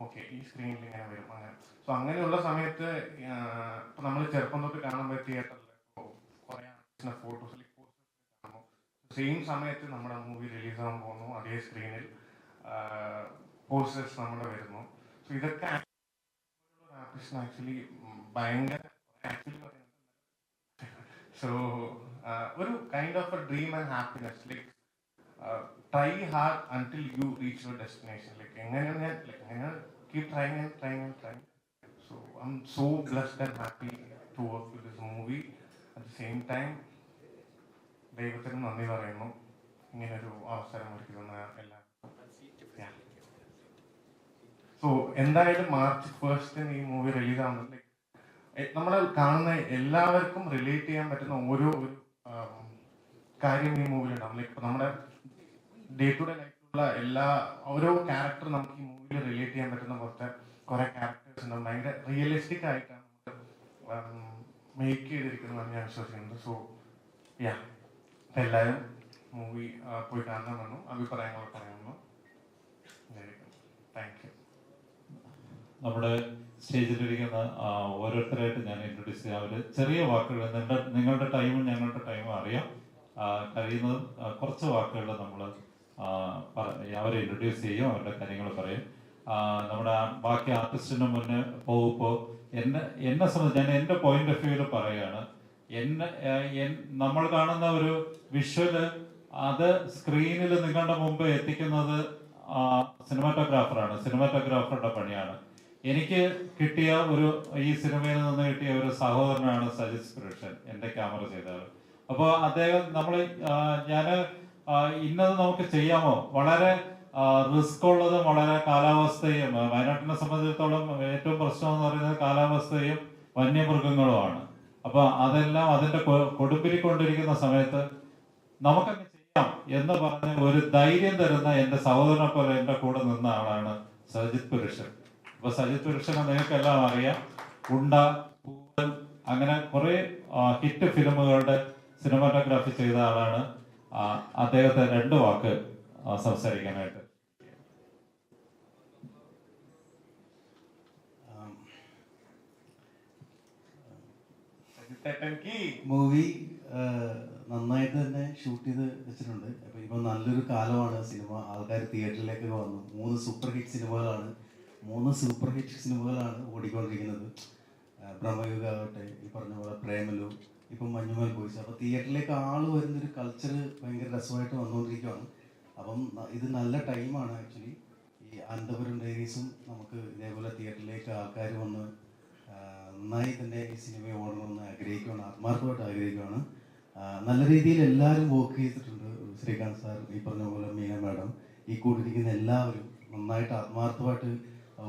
Speaker 4: ഓക്കെ ഈ സ്ക്രീനിൽ ഇങ്ങനെ വരും അങ്ങനെ. സോ അങ്ങനെയുള്ള സമയത്ത് ഇപ്പം നമ്മൾ ചെറുപ്പം തൊട്ട് കാണുമ്പോൾ തിയേറ്ററിൽ കുറേ ഫോട്ടോസ് കാണുമ്പോൾ സെയിം സമയത്ത് നമ്മുടെ മൂവി റിലീസാകാൻ പോകുന്നു, അതേ സ്ക്രീനിൽ പോസ്റ്റേഴ്സ് നമ്മുടെ വരുന്നു. സോ ഇതൊക്കെ ആർട്ടിസ്റ്റിന് ആക്ച്വലി ഭയങ്കര സോ ഒരു kind of a dream and happiness. Try hard until you reach your destination. എങ്ങനെയാണ് keep trying and trying and trying. So I M so blessed and happy to work with this movie. At the same time ദൈവത്തിന് നന്ദി പറയുന്നു ഇങ്ങനൊരു അവസരം ഒരുക്കി തന്ന എല്ലാവർക്കും. So എന്തായാലും March 1 ഈ മൂവി റിലീസ് ആവുന്നുണ്ട്. നമ്മൾ കാണുന്ന എല്ലാവർക്കും റിലേറ്റ് ചെയ്യാൻ പറ്റുന്ന ഓരോ കാര്യം ഈ മൂവിയിലുണ്ടാവും. ഇപ്പൊ നമ്മുടെ ഡേ ടു ഡേ ലൈഫിലുള്ള ഓരോ ക്യാരക്ടർ നമുക്ക് ഈ മൂവിയിൽ റിലേറ്റ് ചെയ്യാൻ പറ്റുന്ന പോലത്തെ കുറെ ക്യാരക്ടേഴ്സ് ഉണ്ടാവും. ഭയങ്കര റിയലിസ്റ്റിക് ആയിട്ടാണ് മേക്ക് ചെയ്തിരിക്കുന്നതാണ് ഞാൻ വിശ്വസിക്കുന്നത്. സോ എല്ലാവരും മൂവി പോയി കാണണമെന്നും അഭിപ്രായങ്ങൾ പറയാമെന്നും താങ്ക് യു.
Speaker 1: നമ്മുടെ സ്റ്റേജിലിരിക്കുന്ന ഓരോരുത്തരായിട്ട് ഞാൻ ഇൻട്രൊഡ്യൂസ് ചെയ്യാം. അവർ ചെറിയ വാക്കുകൾ, നിങ്ങളുടെ ടൈമും ഞങ്ങളുടെ ടൈമും അറിയാം. കഴിയുന്നതും കുറച്ച് വാക്കുകൾ നമ്മൾ അവരെ ഇൻട്രൊഡ്യൂസ് ചെയ്യും, അവരുടെ കാര്യങ്ങൾ പറയും. നമ്മുടെ ബാക്കി ആർട്ടിസ്റ്റിന് മുന്നേ പോകുമ്പോൾ എന്നെ സംബന്ധിച്ച് ഞാൻ എൻ്റെ പോയിന്റ് ഓഫ് വ്യൂവിൽ പറയുകയാണ്. നമ്മൾ കാണുന്ന ഒരു വിഷ്വല് അത് സ്ക്രീനിൽ നിങ്ങളുടെ മുമ്പ് എത്തിക്കുന്നത് സിനിമാറ്റോഗ്രാഫറുടെ പണിയാണ്. എനിക്ക് കിട്ടിയ ഈ സിനിമയിൽ നിന്ന് കിട്ടിയ ഒരു സഹോദരനാണ് സജിത് പുരുഷൻ, എൻ്റെ ക്യാമറ ചെയ്തത്. അപ്പോൾ അദ്ദേഹം ഞാൻ ഇന്നത് നമുക്ക് ചെയ്യാമോ, വളരെ റിസ്ക് ഉള്ളതും വളരെ കാലാവസ്ഥയും, വയനാട്ടിനെ സംബന്ധിച്ചിടത്തോളം ഏറ്റവും പ്രശ്നം എന്ന് പറയുന്നത് കാലാവസ്ഥയും വന്യമൃഗങ്ങളുമാണ്. അപ്പൊ അതെല്ലാം അതിന്റെ കൊടുമ്പിരിക്കൊണ്ടിരിക്കുന്ന സമയത്ത് നമുക്കങ്ങ് ചെയ്യാം എന്ന് പറഞ്ഞ് ഒരു ധൈര്യം തരുന്ന എന്റെ സഹോദരനെ പോലെ എന്റെ കൂടെ നിന്ന ആളാണ് സജിത് പുരുഷൻ. അപ്പൊ സജിത് പുരുഷനെ നിങ്ങൾക്കെല്ലാം അറിയാം. ഉണ്ട, പൂവൻ, അങ്ങനെ കുറെ ഹിറ്റ് ഫിലിമുകളുടെ സിനിമാറ്റോഗ്രാഫി ചെയ്ത ആളാണ്. അദ്ദേഹത്തെ 2 വാക്ക് സംസാരിക്കാനായിട്ട്.
Speaker 5: മൂവി നന്നായിട്ട് തന്നെ ഷൂട്ട് ചെയ്ത് വെച്ചിട്ടുണ്ട്. അപ്പൊ ഇപ്പൊ നല്ലൊരു കാലമാണ് സിനിമ, ആൾക്കാർ തിയേറ്ററിലേക്ക് വന്നു. 3 സൂപ്പർ ഹിറ്റ് സിനിമകളാണ് ഓടിക്കൊണ്ടിരിക്കുന്നത്. ബ്രഹ്മയുഗ ആവട്ടെ, ഈ പറഞ്ഞ പോലെ പ്രേമലു, ഇപ്പം മഞ്ഞുമൽ ബോയ്സ്. അപ്പോൾ തിയേറ്ററിലേക്ക് ആൾ വരുന്നൊരു കൾച്ചർ ഭയങ്കര രസമായിട്ട് വന്നുകൊണ്ടിരിക്കുകയാണ്. അപ്പം ഇത് നല്ല ടൈമാണ് ആക്ച്വലി. ഈ അനന്തപുരം ഡയറീസും നമുക്ക് ഇതേപോലെ തിയേറ്ററിലേക്ക് ആൾക്കാർ വന്ന് നന്നായി തന്നെ ഈ സിനിമ ഓടണമെന്ന് ആത്മാർത്ഥമായിട്ട് ആഗ്രഹിക്കുകയാണ്. നല്ല രീതിയിൽ എല്ലാവരും വർക്ക് ചെയ്തിട്ടുണ്ട്. ശ്രീകാന്ത് സാർ, ഈ പറഞ്ഞ പോലെ മീന മാഡം, ഈ കൂട്ടിരിക്കുന്ന എല്ലാവരും നന്നായിട്ട് ആത്മാർത്ഥമായിട്ട്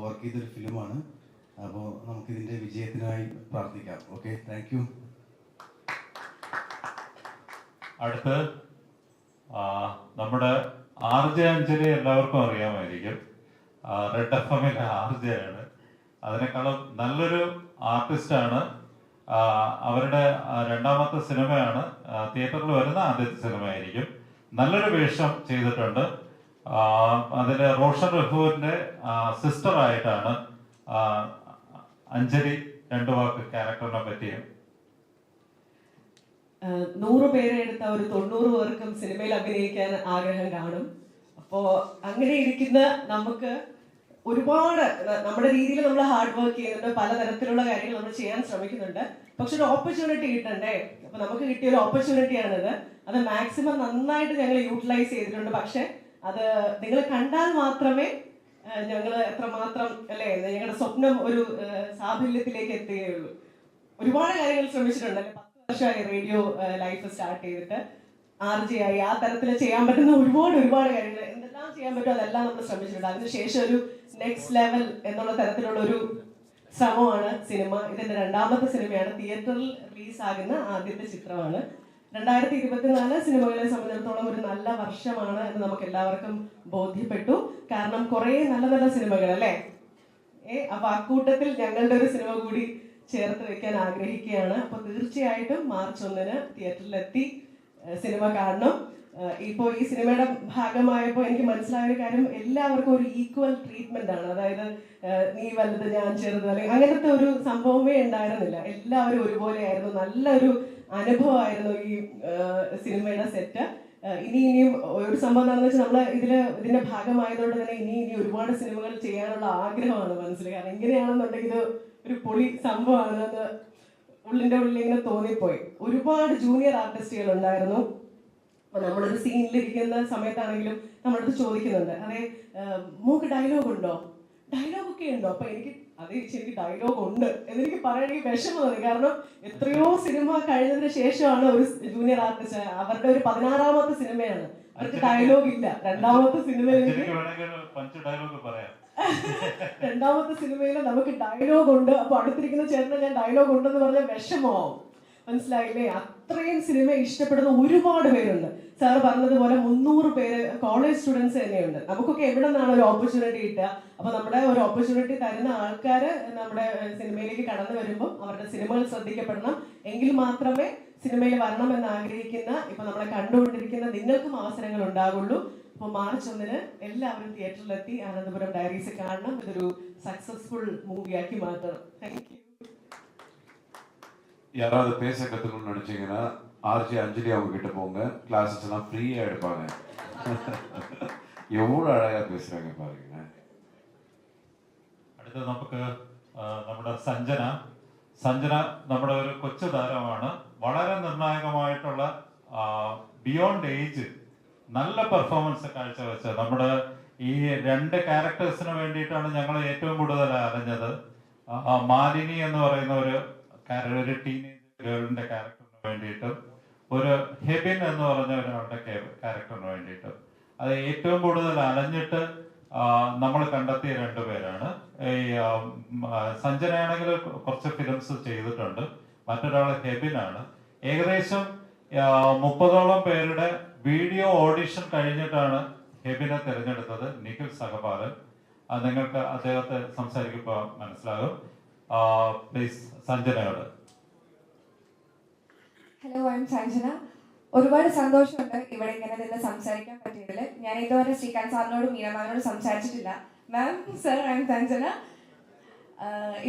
Speaker 5: വർക്ക് ചെയ്തൊരു ഫിലിമാണ്. അപ്പോൾ നമുക്കിതിൻ്റെ വിജയത്തിനായി പ്രാർത്ഥിക്കാം. Okay, thank you.
Speaker 1: അടുത്ത് നമ്മുടെ RJ അഞ്ജലി എല്ലാവർക്കും അറിയാമായിരിക്കും. റെഡ് FM-ലെ RJ ആണ്. അതിനേക്കാളും നല്ലൊരു ആർട്ടിസ്റ്റാണ്. അവരുടെ 2ാമത്തെ സിനിമയാണ്, തിയേറ്ററിൽ വരുന്ന ആദ്യത്തെ സിനിമയായിരിക്കും. നല്ലൊരു വേഷം ചെയ്തിട്ടുണ്ട്. അതില് റോഷൻ റഹൂറിന്റെ സിസ്റ്റർ ആയിട്ടാണ് അഞ്ജലി 2 വാക്ക് ക്യാരക്ടറിനെ പറ്റിയും.
Speaker 6: 100 പേരെ എടുത്ത ഒരു 90 പേർക്കും സിനിമയിൽ അഭിനയിക്കാൻ ആഗ്രഹം കാണും. അപ്പോ അങ്ങനെ ഇരിക്കുന്ന നമുക്ക് ഒരുപാട് നമ്മുടെ രീതിയിൽ നമ്മൾ ഹാർഡ് വർക്ക് ചെയ്യുന്നുണ്ട്, പലതരത്തിലുള്ള കാര്യങ്ങൾ നമ്മൾ ചെയ്യാൻ ശ്രമിക്കുന്നുണ്ട്. പക്ഷെ ഒരു ഓപ്പർച്യൂണിറ്റി കിട്ടണ്ടേ? അപ്പൊ നമുക്ക് കിട്ടിയ ഒരു ഓപ്പർച്യൂണിറ്റിയാണിത്. അത് മാക്സിമം നന്നായിട്ട് ഞങ്ങൾ യൂട്ടിലൈസ് ചെയ്തിട്ടുണ്ട്. പക്ഷെ അത് നിങ്ങൾ കണ്ടാൽ മാത്രമേ ഞങ്ങൾ എത്രമാത്രം അല്ലേ ഞങ്ങളുടെ സ്വപ്നം ഒരു സാഫല്യത്തിലേക്ക് എത്തുകയുള്ളൂ. ഒരുപാട് കാര്യങ്ങൾ ശ്രമിച്ചിട്ടുണ്ട്. 10 വർഷമായി റേഡിയോ ലൈഫ് സ്റ്റാർട്ട് ചെയ്തിട്ട് RJ ആയി ആ തരത്തിൽ ചെയ്യാൻ പറ്റുന്ന ഒരുപാട് കാര്യങ്ങൾ എന്തെല്ലാം ചെയ്യാൻ പറ്റും അതെല്ലാം നമ്മൾ ശ്രമിച്ചിട്ടുണ്ട്. അതിനുശേഷം ഒരു നെക്സ്റ്റ് ലെവൽ എന്നുള്ള തരത്തിലുള്ള ഒരു ശ്രമമാണ് സിനിമ. ഇതിന്റെ 2ാമത്തെ സിനിമയാണ്, തിയേറ്ററിൽ റിലീസ് ആകുന്ന ആദ്യത്തെ ചിത്രമാണ്. 2024 സിനിമകളെ സംബന്ധിച്ചിടത്തോളം ഒരു നല്ല വർഷമാണ് എന്ന് നമുക്ക് എല്ലാവർക്കും ബോധ്യപ്പെട്ടു. കാരണം കുറെ നല്ല സിനിമകൾ അല്ലേ. അപ്പൊ അക്കൂട്ടത്തിൽ ഞങ്ങളുടെ ഒരു സിനിമ കൂടി ചേർത്ത് വെക്കാൻ ആഗ്രഹിക്കുകയാണ്. അപ്പൊ തീർച്ചയായിട്ടും മാർച്ച് 1 തിയേറ്ററിലെത്തി സിനിമ കാണണം. ഇപ്പോൾ ഈ സിനിമയുടെ ഭാഗമായപ്പോൾ എനിക്ക് മനസ്സിലായ ഒരു കാര്യം, എല്ലാവർക്കും ഒരു ഈക്വൽ ട്രീറ്റ്മെന്റ് ആണ്. അതായത് നീ വലുത് ഞാൻ ചെറുത് അല്ലെങ്കിൽ അങ്ങനത്തെ ഒരു സംഭവമേ ഉണ്ടായിരുന്നില്ല. എല്ലാവരും ഒരുപോലെയായിരുന്നു. നല്ലൊരു അനുഭവമായിരുന്നു ഈ സിനിമയുടെ സെറ്റ്. ഇനിയും ഒരു സംഭവം എന്താണെന്ന് വെച്ചാൽ നമ്മൾ ഇതിന്റെ ഭാഗമായതുകൊണ്ട് തന്നെ ഇനി ഒരുപാട് സിനിമകൾ ചെയ്യാനുള്ള ആഗ്രഹമാണ് മനസ്സിൽ. കാരണം ഇങ്ങനെയാണെന്നുണ്ടെങ്കിൽ ഒരു പൊളി സംഭവമാണെന്ന് ഉള്ളിന്റെ ഉള്ളിൽ ഇങ്ങനെ തോന്നിപ്പോയി. ഒരുപാട് ജൂനിയർ ആർട്ടിസ്റ്റുകൾ ഉണ്ടായിരുന്നു. അപ്പൊ നമ്മളൊരു സീനിലിരിക്കുന്ന സമയത്താണെങ്കിലും നമ്മളടുത്ത് ചോദിക്കുന്നുണ്ട്, അതെ മോക്ക് ഡയലോഗ് ഉണ്ടോ, ഡയലോഗൊക്കെ ഉണ്ടോ? അപ്പൊ എനിക്ക് ശരിക്കും ഡയലോഗ് ഉണ്ട് എന്നെനിക്ക് പറയണമെങ്കിൽ വിഷമം തോന്നി. കാരണം എത്രയോ സിനിമ കഴിഞ്ഞതിന് ശേഷമാണ് ഒരു ജൂനിയർ ആർട്ടിസ്റ്റ്, അവരുടെ ഒരു 16ാമത്തെ സിനിമയാണ്, അവർക്ക് ഡയലോഗ് ഇല്ല. 2ാമത്തെ സിനിമയിൽ 2ാമത്തെ സിനിമയിൽ നമുക്ക് ഡയലോഗ് ഉണ്ട്. അപ്പൊ അടുത്തിരിക്കുന്ന ചേട്ടന് ഞാൻ ഡയലോഗ് ഉണ്ടെന്ന് പറഞ്ഞാൽ വിഷമമാവും. മനസ്സിലായില്ലേ? അത്രയും സിനിമ ഇഷ്ടപ്പെടുന്ന ഒരുപാട് പേരുണ്ട്. സാറ് പറഞ്ഞതുപോലെ 300 പേര് കോളേജ് സ്റ്റുഡൻസ് തന്നെയുണ്ട്. നമുക്കൊക്കെ എവിടെ നിന്നാണ് ഒരു ഓപ്പർച്യൂണിറ്റി കിട്ടുക? അപ്പൊ നമ്മുടെ ഒരു ഓപ്പർച്യൂണിറ്റി തരുന്ന ആൾക്കാര് നമ്മുടെ സിനിമയിലേക്ക് കടന്നു വരുമ്പോൾ അവരുടെ സിനിമകൾ ശ്രദ്ധിക്കപ്പെടണം. എങ്കിൽ മാത്രമേ സിനിമയിൽ വരണം എന്ന് ആഗ്രഹിക്കുന്ന ഇപ്പൊ നമ്മളെ കണ്ടുകൊണ്ടിരിക്കുന്ന നിങ്ങൾക്കും അവസരങ്ങൾ ഉണ്ടാകുള്ളൂ. അപ്പോൾ മാർച്ച് 1 എല്ലാവരും തിയേറ്ററിലെത്തി അനന്തപുരം ഡയറീസ് കാണണം. ഇതൊരു സക്സസ്ഫുൾ മൂവിയാക്കി മാറ്റണം. Thank you.
Speaker 3: யாராவது பேச கற்றுக்கணும்னு நினச்சிங்கன்னா RJ அஞ்சலி அவங்க கிட்ட போங்க. கிளாஸஸ் எல்லாம் ஃப்ரீயாக எடுப்பாங்க. எவ்வளோ அழகாக பேசுகிறாங்க பாருங்க.
Speaker 1: അടുത്ത നമുക്ക് നമ്മുടെ സഞ്ജന നമ്മുടെ ഒരു കൊച്ചു താരമാണ്. വളരെ നിർണായകമായിട്ടുള്ള ബിയോണ്ട് ഏജ് നല്ല പെർഫോമൻസ് കാഴ്ചവെച്ച നമ്മുടെ ഈ 2 ക്യാരക്ടേഴ്സിന് വേണ്ടിയിട്ടാണ് ഞങ്ങൾ ഏറ്റവും കൂടുതൽ അറിഞ്ഞത്. മാലിനി എന്ന് പറയുന്ന ഒരു ടീനേജ് ഗേളിന്റെ ക്യാരക്ടറിന് വേണ്ടിയിട്ടും ഒരു ഹെബിൻ എന്ന് പറഞ്ഞ ഒരാളുടെ ക്യാരക്ടറിന് വേണ്ടിയിട്ടും അത് ഏറ്റവും കൂടുതൽ അലഞ്ഞിട്ട് നമ്മൾ കണ്ടെത്തിയ 2 പേരാണ്. ഈ സഞ്ജനയാണെങ്കിൽ കുറച്ച് ഫിലിംസ് ചെയ്തിട്ടുണ്ട്, മറ്റൊരാൾ ഹെബിനാണ്. ഏകദേശം 30ഓളം പേരുടെ വീഡിയോ ഓഡിഷൻ കഴിഞ്ഞിട്ടാണ് ഹെബിനെ തിരഞ്ഞെടുത്തത്. നിഖിൽ സഹപാലൻ, നിങ്ങൾക്ക് അദ്ദേഹത്തെ സംസാരിക്കുമ്പോൾ മനസ്സിലാകും. പ്ലീസ് സഞ്ജനയോട്.
Speaker 2: Hello, I'm Sanjana. ഒരുപാട് സന്തോഷമുണ്ട് ഇവിടെ ഇങ്ങനെ നിന്ന് സംസാരിക്കാൻ പറ്റിയതിൽ. ഞാൻ ഇതുവരെ ശ്രീകാന്ത് സാറിനോടും മീനമാനോടും സംസാരിച്ചിട്ടില്ല. Ma'am, sir, I'm Sanjana.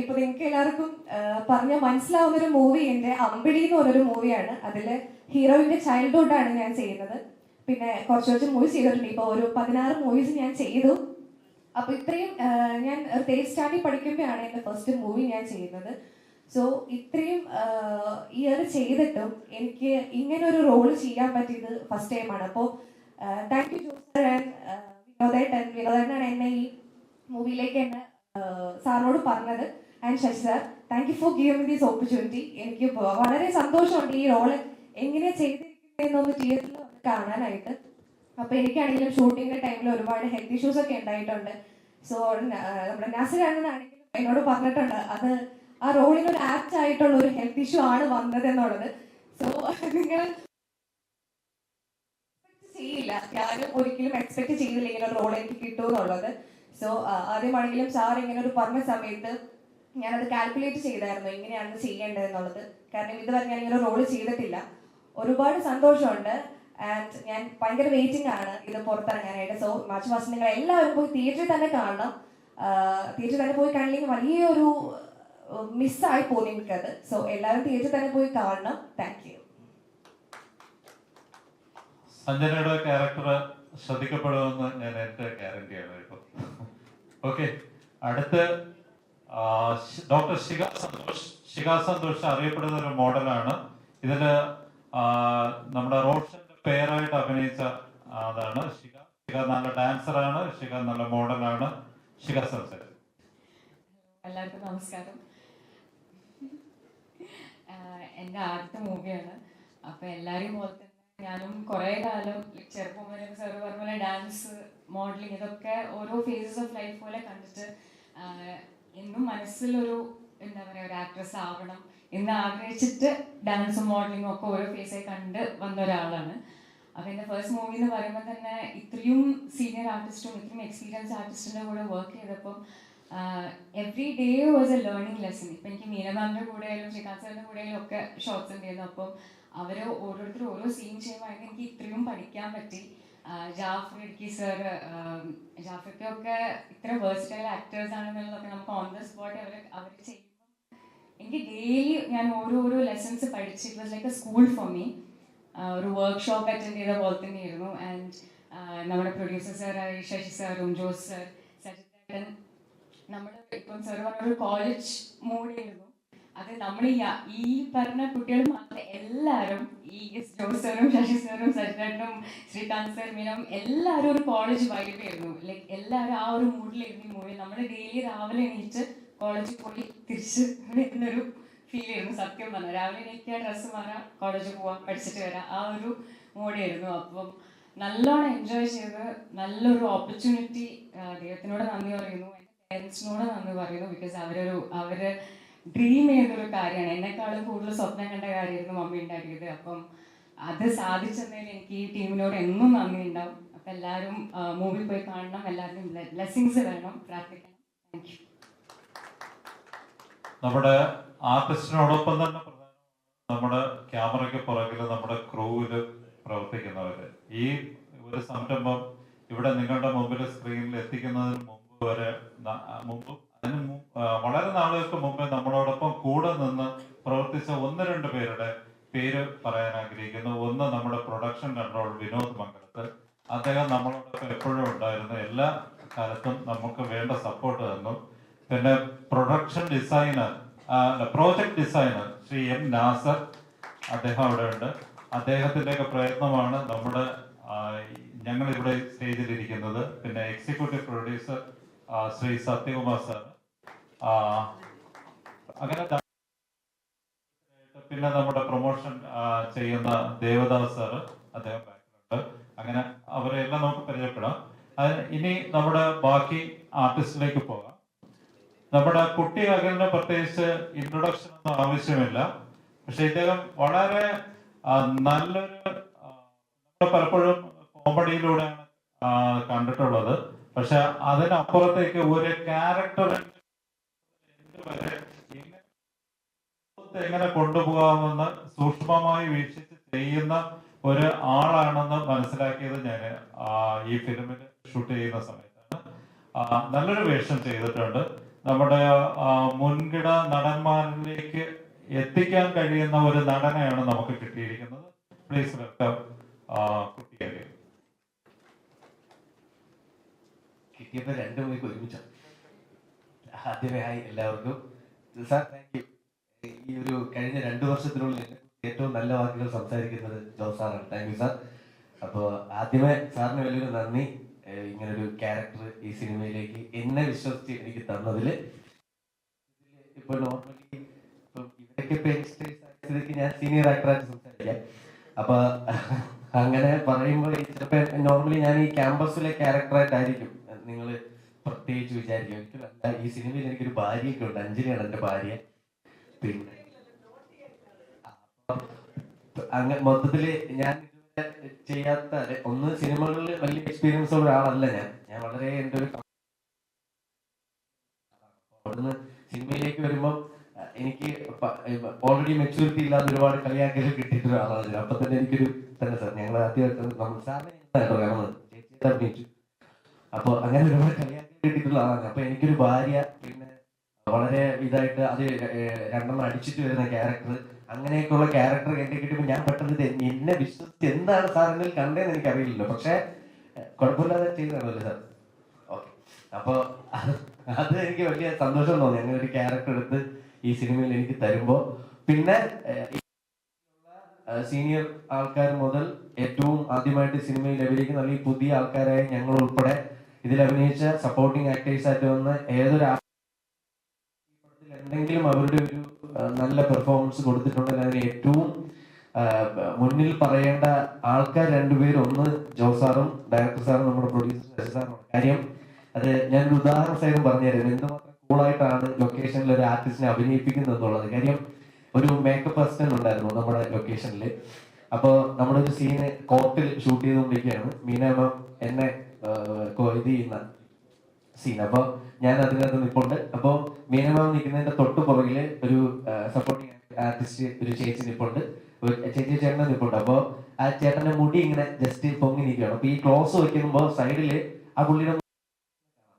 Speaker 2: ഇപ്പൊ നിങ്ങൾക്ക് എല്ലാവർക്കും പറഞ്ഞാൽ മനസ്സിലാവുന്ന ഒരു മൂവി എൻ്റെ അമ്പിളി എന്ന് പറഞ്ഞൊരു മൂവിയാണ്. അതിൽ ഹീറോയിന്റെ ചൈൽഡ്ഹുഡാണ് ഞാൻ ചെയ്യുന്നത്. പിന്നെ കുറച്ച് മൂവീസ് ചെയ്തിട്ടുണ്ട്. ഇപ്പോൾ ഒരു 16 മൂവീസ് ഞാൻ ചെയ്തു. അപ്പൊ ഇത്രയും ഞാൻ തേർഡ് സ്റ്റാൻഡിൽ പഠിക്കുമ്പോഴാണ് എൻ്റെ ഫസ്റ്റ് മൂവി ഞാൻ ചെയ്യുന്നത്. സോ ഇത്രയും ഇയർ ചെയ്തിട്ടും എനിക്ക് ഇങ്ങനെ ഒരു റോള് ചെയ്യാൻ പറ്റിയത് ഫസ്റ്റ് ടൈമാണ്. അപ്പോൾ താങ്ക് യു ജോസർ ആൻഡ് വിനോദേട്ടനാണ് എന്നെ ഈ മൂവിയിലേക്ക് എന്നെ സാറിനോട് പറഞ്ഞത്. And Sasi sir, thank you for giving this opportunity. എനിക്ക് വളരെ സന്തോഷമുണ്ട് ഈ റോള് എങ്ങനെ ചെയ്തിരിക്കുന്നതെന്നൊന്ന് തിയേറ്ററിൽ കാണാനായിട്ട്. അപ്പൊ എനിക്കാണെങ്കിലും ഷൂട്ടിങ്ങിന്റെ ടൈമിൽ ഒരുപാട് ഹെൽത്ത് ഇഷ്യൂസ് ഒക്കെ ഉണ്ടായിട്ടുണ്ട്. സോ നമ്മുടെ നാസിർ അണ്ണനാണെങ്കിലും എന്നോട് പറഞ്ഞിട്ടുണ്ട് അത് ആ റോളിന് ഒരു ആപ്റ്റ് ആയിട്ടുള്ള ഒരു ഹെൽത്ത് ഇഷ്യൂ ആണ് വന്നത് എന്നുള്ളത്. സോ നിങ്ങൾ ചെയ്യില്ല, ഞാനും ഒരിക്കലും എക്സ്പെക്ട് ചെയ്തില്ല ഇങ്ങനെ ഒരു റോൾ എനിക്ക് കിട്ടുമെന്നുള്ളത്. സോ ആദ്യമാണെങ്കിലും സാർ ഇങ്ങനെ ഒരു പറഞ്ഞ സമയത്ത് ഞാനത് കാൽക്കുലേറ്റ് ചെയ്തായിരുന്നു ഇങ്ങനെയാണ് ചെയ്യേണ്ടത് എന്നുള്ളത്. കാരണം ഇതുവരെ ഞാൻ ഇങ്ങനെ റോള് ചെയ്തിട്ടില്ല. ഒരുപാട് സന്തോഷമുണ്ട്. ആൻഡ് ഞാൻ ഭയങ്കര വെയിറ്റിംഗ് ആണ് ഇത് പുറത്തിറങ്ങാനായിട്ട്. സോ മാർച്ച് ഫസ്റ്റ് നിങ്ങൾ എല്ലാവരും പോയി തിയേറ്ററിൽ തന്നെ കാണണം. തിയേറ്ററിൽ തന്നെ പോയി കാണില്ലെങ്കിൽ വലിയൊരു മിസ്സായി പോകും നിങ്ങൾക്കത്. സോ എല്ലാവരും തിയേറ്ററിൽ തന്നെ പോയി കാണണം. Thank you.
Speaker 1: സഞ്ജനയുടെ ക്യാരക്ടർ ശ്രദ്ധിക്കപ്പെടുമെന്ന് ഞാൻ എൻ്റെ ഗ്യാരണ്ടിയാണ് ഇപ്പോൾ. ഓക്കെ, അടുത്ത് ഡോക്ടർ ശിഖ സന്തോഷ് അറിയപ്പെടുന്ന ഒരു മോഡലാണ്. ഇതില് നമ്മുടെ റോഷന്റെ പേരായിട്ട് അഭിനയിച്ച അതാണ് ശിഖ. നല്ല ഡാൻസറാണ്, ശിഖ നല്ല മോഡലാണ്. ശിഖ സംസാരം.
Speaker 7: എല്ലാവർക്കും നമസ്കാരം. എൻ്റെ ആദ്യത്തെ മൂവിയാണ്. അപ്പൊ എല്ലാവരെയും പോലെ തന്നെ ഞാനും കുറെ കാലം ചെറുപ്പം മുതലേ സാർ പറഞ്ഞ പോലെ ഡാൻസ്, മോഡലിംഗ് ഇതൊക്കെ ഓരോ ഫേസസ് ഓഫ് ലൈഫ് പോലെ കണ്ടിട്ട് എന്നും മനസ്സിലൊരു എന്താ പറയാ ഒരു ആക്ട്രസ് ആവണം എന്ന് ആഗ്രഹിച്ചിട്ട് ഡാൻസും മോഡലിംഗും ഒക്കെ ഓരോ ഫേസായി കണ്ട് വന്ന ഒരാളാണ്. അപ്പൊ എൻ്റെ ഫസ്റ്റ് മൂവി എന്ന് പറയുമ്പോൾ തന്നെ ഇത്രയും സീനിയർ ആർട്ടിസ്റ്റും ഇത്രയും എക്സ്പീരിയൻസ് ആർട്ടിസ്റ്റിൻ്റെ കൂടെ വർക്ക് ചെയ്തപ്പം every day was A learning lesson. ഇപ്പം എനിക്ക് മീനമാൻ്റെ കൂടെയായാലും ശ്രീകാന്ത് സാറിൻ്റെ കൂടെയായാലും ഒക്കെ ഷോർട്സ് ഉണ്ടായിരുന്നു. അപ്പം അവർ ഓരോരുത്തർ ഓരോ സീൻ ചെയ്യുമ്പോൾ എനിക്ക് ഇത്രയും പഠിക്കാൻ പറ്റി. ജാഫർ ഇടുക്കി സർ, ജാഫർക്കൊക്കെ ഇത്ര വേഴ്സറ്റൈൽ ആക്ടേഴ്സ് ആണെന്നുള്ളതൊക്കെ നമുക്ക് ഓൺ ദ സ്പോട്ട് അവർ ചെയ്യുമ്പോൾ എനിക്ക് ഡെയിലി ഞാൻ ഓരോരോ ലെസൺസ് പഠിച്ച് it was like A school for me. ഒരു വർക്ക്ഷോപ്പ് അറ്റൻഡ് ചെയ്ത പോലെ തന്നെയായിരുന്നു. ആൻഡ് നമ്മുടെ പ്രൊഡ്യൂസർ സാറായ ശശി സാറും ജോസ് സർ, സജിത്തേട്ടൻ, നമ്മൾ ഇപ്പം സാർ പറഞ്ഞൊരു കോളേജ് മൂഡിയായിരുന്നു. അത് നമ്മൾ ഈ പറഞ്ഞ കുട്ടികൾ മാത്രം എല്ലാവരും ഈ ജോസ് സാറും ശശി സാറും സജിത്തേട്ടനും ശ്രീകാന്ത് സാർ മീനം എല്ലാവരും ഒരു കോളേജ് വൈബായിരുന്നു. ലൈക്ക് എല്ലാവരും ആ ഒരു മൂഡിലായിരുന്നു ഈ മൂവി. നമ്മൾ ഡെയിലി രാവിലെ എണീറ്റ് കോളേജിൽ പോയി തിരിച്ച് വരുന്നൊരു ഫീൽ ആയിരുന്നു. സത്യം പറഞ്ഞാൽ രാവിലെ എണീക്കുക, ഡ്രസ്സ് മാറാം, കോളേജിൽ പോവാം, പഠിച്ചിട്ട് വരാം, ആ ഒരു മൂഡിയായിരുന്നു. അപ്പം നല്ലോണം എൻജോയ് ചെയ്ത് നല്ലൊരു ഓപ്പർച്യൂണിറ്റി ദൈവത്തിനോട് നന്ദി പറയുന്നു. എൻ്റെ പേരൻസിനോട് നന്ദി പറയുന്നു. ബിക്കോസ് അവര് ഡ്രീം ചെയ്തൊരു കാര്യമാണ്. എന്നെക്കാളും കൂടുതൽ സ്വപ്നം കണ്ട കാര്യമായിരുന്നു മമ്മി ഉണ്ടാക്കിയത്. അപ്പം അത് സാധിച്ചതിൽ എനിക്ക് ഈ ടീമിനോട് എന്നും നന്ദി ഉണ്ടാവും. അപ്പം എല്ലാവരും മൂവി പോയി കാണണം, എല്ലാവരും ബ്ലെസ്സിങ്സ് വേണം, പ്രാർത്ഥിക്കണം. Thank you.
Speaker 1: നമ്മുടെ ആർട്ടിസ്റ്റിനോടൊപ്പം തന്നെ നമ്മുടെ ക്യാമറയ്ക്ക് പുറകിൽ നമ്മുടെ ക്രൂവില് പ്രവർത്തിക്കുന്നവര്. ഈ ഒരു സംരംഭം ഇവിടെ നിങ്ങളുടെ മുമ്പിൽ സ്ക്രീനിൽ എത്തിക്കുന്നതിന് വളരെ നാളുകൾക്ക് മുമ്പേ നമ്മളോടൊപ്പം കൂടെ നിന്ന് പ്രവർത്തിച്ച 1-2 പേരുടെ പേര് പറയാൻ ആഗ്രഹിക്കുന്നു. ഒന്ന് നമ്മുടെ പ്രൊഡക്ഷൻ കൺട്രോൾ വിനോദ് മംഗലത്ത്. അദ്ദേഹം നമ്മളോടൊപ്പം എപ്പോഴും ഉണ്ടായിരുന്നു, എല്ലാ കാലത്തും നമുക്ക് വേണ്ട സപ്പോർട്ട് തന്നു. പിന്നെ production designer project designer Shri M Nasar, അദ്ദേഹം അവിടെ ഉണ്ട്. അദ്ദേഹത്തിൻ്റെയൊക്കെ പ്രയത്നമാണ് നമ്മുടെ ഞങ്ങളിവിടെ സ്റ്റേജിലിരിക്കുന്നത്. പിന്നെ executive producer Shri Sathyakumar sir, അങ്ങനെ പിന്നെ നമ്മുടെ പ്രൊമോഷൻ ചെയ്യുന്ന ദേവദാസ് സാറ്, അദ്ദേഹം ബാക്കിലുണ്ട്. അങ്ങനെ അവരെ എല്ലാം നമുക്ക് പരിചയപ്പെടാം. ഇനി നമ്മുടെ ബാക്കി ആർട്ടിസ്റ്റിലേക്ക് പോകാം. നമ്മുടെ കുട്ടി അകലിന് പ്രത്യേകിച്ച് ഇൻട്രൊഡക്ഷൻ ഒന്നും ആവശ്യമില്ല. പക്ഷെ ഇദ്ദേഹം വളരെ നല്ലൊരു പലപ്പോഴും കോമഡിയിലൂടെയാണ് കണ്ടിട്ടുള്ളത്. പക്ഷെ അതിനപ്പുറത്തേക്ക് ഒരു ക്യാരക്ടർ എങ്ങനെ കൊണ്ടുപോകാമെന്ന് സൂക്ഷ്മമായി വീക്ഷിച്ച് ചെയ്യുന്ന ഒരു ആളാണെന്ന് മനസ്സിലാക്കിയത് ഞാൻ ഈ ഫിലിമിൽ ഷൂട്ട് ചെയ്യുന്ന സമയത്താണ്. നല്ലൊരു വേഷം ചെയ്തിട്ടുണ്ട്. നമ്മുടെ മുൻകിട നടന്മാരിലേക്ക് എത്തിക്കാൻ കഴിയുന്ന ഒരു നടനെയാണ് നമുക്ക് കിട്ടിയിരിക്കുന്നത്. പ്ലീസ് വെൽക്കം കുട്ടിയെ.
Speaker 8: കിട്ടിയപ്പോൾ രണ്ടു മണിക്ക് ഒരുമിച്ച. ആദ്യമേ ഹായ് എല്ലാവർക്കും. Sir thank U. ഈ ഒരു കഴിഞ്ഞ 2 വർഷത്തിനുള്ളിൽ ഏറ്റവും നല്ല വാക്കുകൾ സംസാരിക്കുന്നത് ജോസ് സാറാണ്. Thank you sir. അപ്പോൾ ആദ്യമേ സാറിന് വലിയൊരു നന്ദി, ഇങ്ങനൊരു ക്യാരക്ടർ ഈ സിനിമയിലേക്ക് എന്നെ വിശ്വസിച്ച് എനിക്ക് തന്നതിൽ. ഇപ്പൊ നോർമലി ഇവരൊക്കെ ഞാൻ സീനിയർ ആക്ടറായിട്ട് സംസാരിക്കാം. അപ്പൊ അങ്ങനെ പറയുമ്പോൾ ചിലപ്പോൾ നോർമലി ഞാൻ ഈ ക്യാമ്പസിലെ ക്യാരക്ടറായിട്ടായിരിക്കും നിങ്ങൾ പ്രത്യേകിച്ച് വിചാരിക്കും. എനിക്ക് ഈ സിനിമയിൽ എനിക്കൊരു ഭാര്യയൊക്കെ ഉണ്ട്. അഞ്ജലിയാണ് എൻ്റെ ഭാര്യ. പിന്നെ അങ്ങനെ മൊത്തത്തില് ഞാൻ ഇതുവരെ ചെയ്യാത്ത ഒന്ന്, സിനിമകളിൽ വലിയ എക്സ്പീരിയൻസ് ഉള്ള ഒരാളല്ല ഞാൻ വളരെ എൻ്റെ ഒരു അവിടുന്ന് സിനിമയിലേക്ക് വരുമ്പോൾ എനിക്ക് ഓൾറെഡി മെച്യൂരിറ്റി ഇല്ലാതെ ഒരുപാട് കളിയാക്കൽ കിട്ടിയിട്ടൊരു ആളാണ്. അപ്പൊ തന്നെ എനിക്കൊരു തന്നെ സാർ ഞങ്ങൾ ആദ്യമായിട്ട് സാറിനെ കാണുന്നത് ചേച്ചിയുടെ അഭിനയിച്ചു. അപ്പൊ അങ്ങനെ ഒരുപാട് കളിയാക്കൽ കിട്ടിയിട്ടുള്ള ആളാണ്. അപ്പൊ എനിക്കൊരു ഭാര്യ, പിന്നെ വളരെ ഇതായിട്ട് അത് 2 അടിച്ചിട്ട് വരുന്ന ക്യാരക്ടർ, അങ്ങനെയൊക്കെയുള്ള ക്യാരക്ടർ എന്റെ കിട്ടുമ്പോൾ ഞാൻ പെട്ടെന്ന് എന്നെ വിശ്വസിച്ച് എന്താണ് സാർ എന്നിൽ കണ്ടതെന്ന് എനിക്ക് അറിയില്ലല്ലോ. പക്ഷെ കുഴപ്പമില്ലാതെ ചെയ്തതാണല്ലോ സാർ. ഓക്കെ. അപ്പൊ അത് എനിക്ക് വലിയ സന്തോഷം തോന്നി അങ്ങനെ ഒരു ക്യാരക്ടർ എടുത്ത് ഈ സിനിമയിൽ എനിക്ക് തരുമ്പോ. പിന്നെ സീനിയർ ആൾക്കാർ മുതൽ ഏറ്റവും ആദ്യമായിട്ട് സിനിമയിൽ അഭിനയിക്കുന്ന അല്ലെങ്കിൽ പുതിയ ആൾക്കാരായ ഞങ്ങൾ ഉൾപ്പെടെ ഇതിൽ അഭിനയിച്ച സപ്പോർട്ടിംഗ് ആക്ടേഴ്സ് ആയിട്ട് വന്ന ഏതൊരു എന്തെങ്കിലും അവരുടെ ഒരു നല്ല പെർഫോമൻസ് കൊടുത്തിട്ടുണ്ടെങ്കിൽ അതിന് ഏറ്റവും മുന്നിൽ പറയേണ്ട ആൾക്കാർ 2 പേര്. ഒന്ന് ജോസ് സാറും ഡയറക്ടർ സാറും നമ്മുടെ പ്രൊഡ്യൂസർ സാറും. കാര്യം അത് ഞാനൊരു ഉദാഹരണ സഹിതം പറഞ്ഞുതരാം എന്തുമാത്രം കൂളായിട്ടാണ് ലൊക്കേഷനിൽ ഒരു ആർട്ടിസ്റ്റിനെ അഭിനയിപ്പിക്കുന്നത് എന്നുള്ളത്. കാര്യം ഒരു മേക്കപ്പ് അസിസ്റ്റന്റ് ഉണ്ടായിരുന്നു നമ്മുടെ ലൊക്കേഷനിൽ. അപ്പോൾ നമ്മളൊരു സീന് കോർട്ടിൽ ഷൂട്ട് ചെയ്തുകൊണ്ടിരിക്കുകയാണ്. മീന മാം എന്നെ ഇത് ചെയ്യുന്ന സീൻ. അപ്പൊ ഞാൻ അതിനകത്ത് നിൽപ്പുണ്ട്. അപ്പൊ മീന മാം നിൽക്കുന്നതിന്റെ തൊട്ട് പുറകില് ഒരു സപ്പോർട്ടിങ് ആർട്ടിസ്റ്റ് ഒരു ചേച്ചി നിൽപ്പുണ്ട്, ഒരു ചേട്ടനെ നിൽപ്പുണ്ട്. അപ്പൊ ആ ചേട്ടന്റെ മുടി ഇങ്ങനെ ജസ്റ്റ് പൊങ്ങി നിൽക്കുകയാണ്. അപ്പൊ ഈ ക്ലോസ് വെക്കുമ്പോ സൈഡില് ആ പുള്ളിയുടെ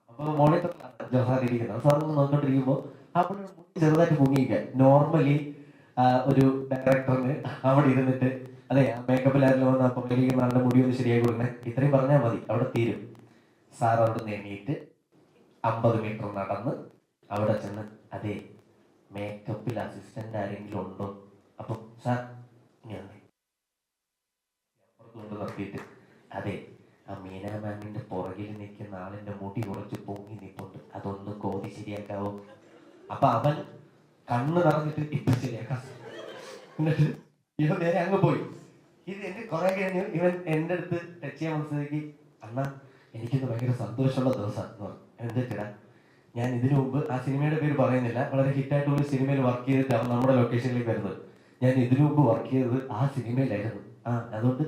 Speaker 8: അപ്പൊ മോണിറ്റർ ജോസാറിയിരിക്കുന്നത് സാർ നോക്കിക്കൊണ്ടിരിക്കുമ്പോ ആ പുള്ളിയുടെ മുടി ചെറുതായിട്ട് പൊങ്ങിയിരിക്കുക. നോർമലി ഒരു ഡയറക്ടറിന് അവിടെ ഇരുന്നിട്ട് അതെ ആ മേക്കപ്പിലായിരുന്നു വന്ന് അപ്പൊ ആളുടെ മുടി ഒന്ന് ശരിയായി കൊടുക്കണേ ഇത്രയും പറഞ്ഞാൽ മതി, അവിടെ തീരും. സാർ അവിടെ നിന്ന് എണീറ്റ് 50 മീറ്റർ നടന്ന് അവിടെ ചെന്ന് അതെ മേക്കപ്പിൽ അസിസ്റ്റന്റ് ആരെങ്കിലും ഉണ്ടോ, അപ്പൊ സാർ കൊണ്ട് നിർത്തിയിട്ട് അതെ ആ മീന മാമിന്റെ പുറകിൽ നിൽക്കുന്ന ആളിന്റെ മുടി കുറച്ച് പൊങ്ങി നിൽപ്പുണ്ട്, അതൊന്ന് കോതി ശരിയാക്കാവോ. അപ്പൊ അവൻ കണ്ണ് നിറഞ്ഞിട്ട് ഇപ്പൊ ശരിയാക്കാം. എന്നിട്ട് ഇവൻ നേരെ അങ്ങ് പോയി. ഇത് എന്റെ കുറെ കഴിഞ്ഞു ഇവൻ എന്റെ അടുത്ത് ടച്ച് ചെയ്യാൻ മനസ്സിലാക്കി, അണ്ണാ എനിക്കിന്ന് ഭയങ്കര സന്തോഷമുള്ള ദിവസം. എന്താ ഞാൻ ഇതിനു മുമ്പ് ആ സിനിമയുടെ പേര് പറയുന്നില്ല, വളരെ ഹിറ്റായിട്ടുള്ള സിനിമയിൽ വർക്ക് ചെയ്തിട്ടാണ് നമ്മുടെ ലൊക്കേഷനിലേക്ക് വരുന്നത്. ഞാൻ ഇതിനു മുമ്പ് വർക്ക് ചെയ്തത് ആ സിനിമയിലായിരുന്നു. അതുകൊണ്ട്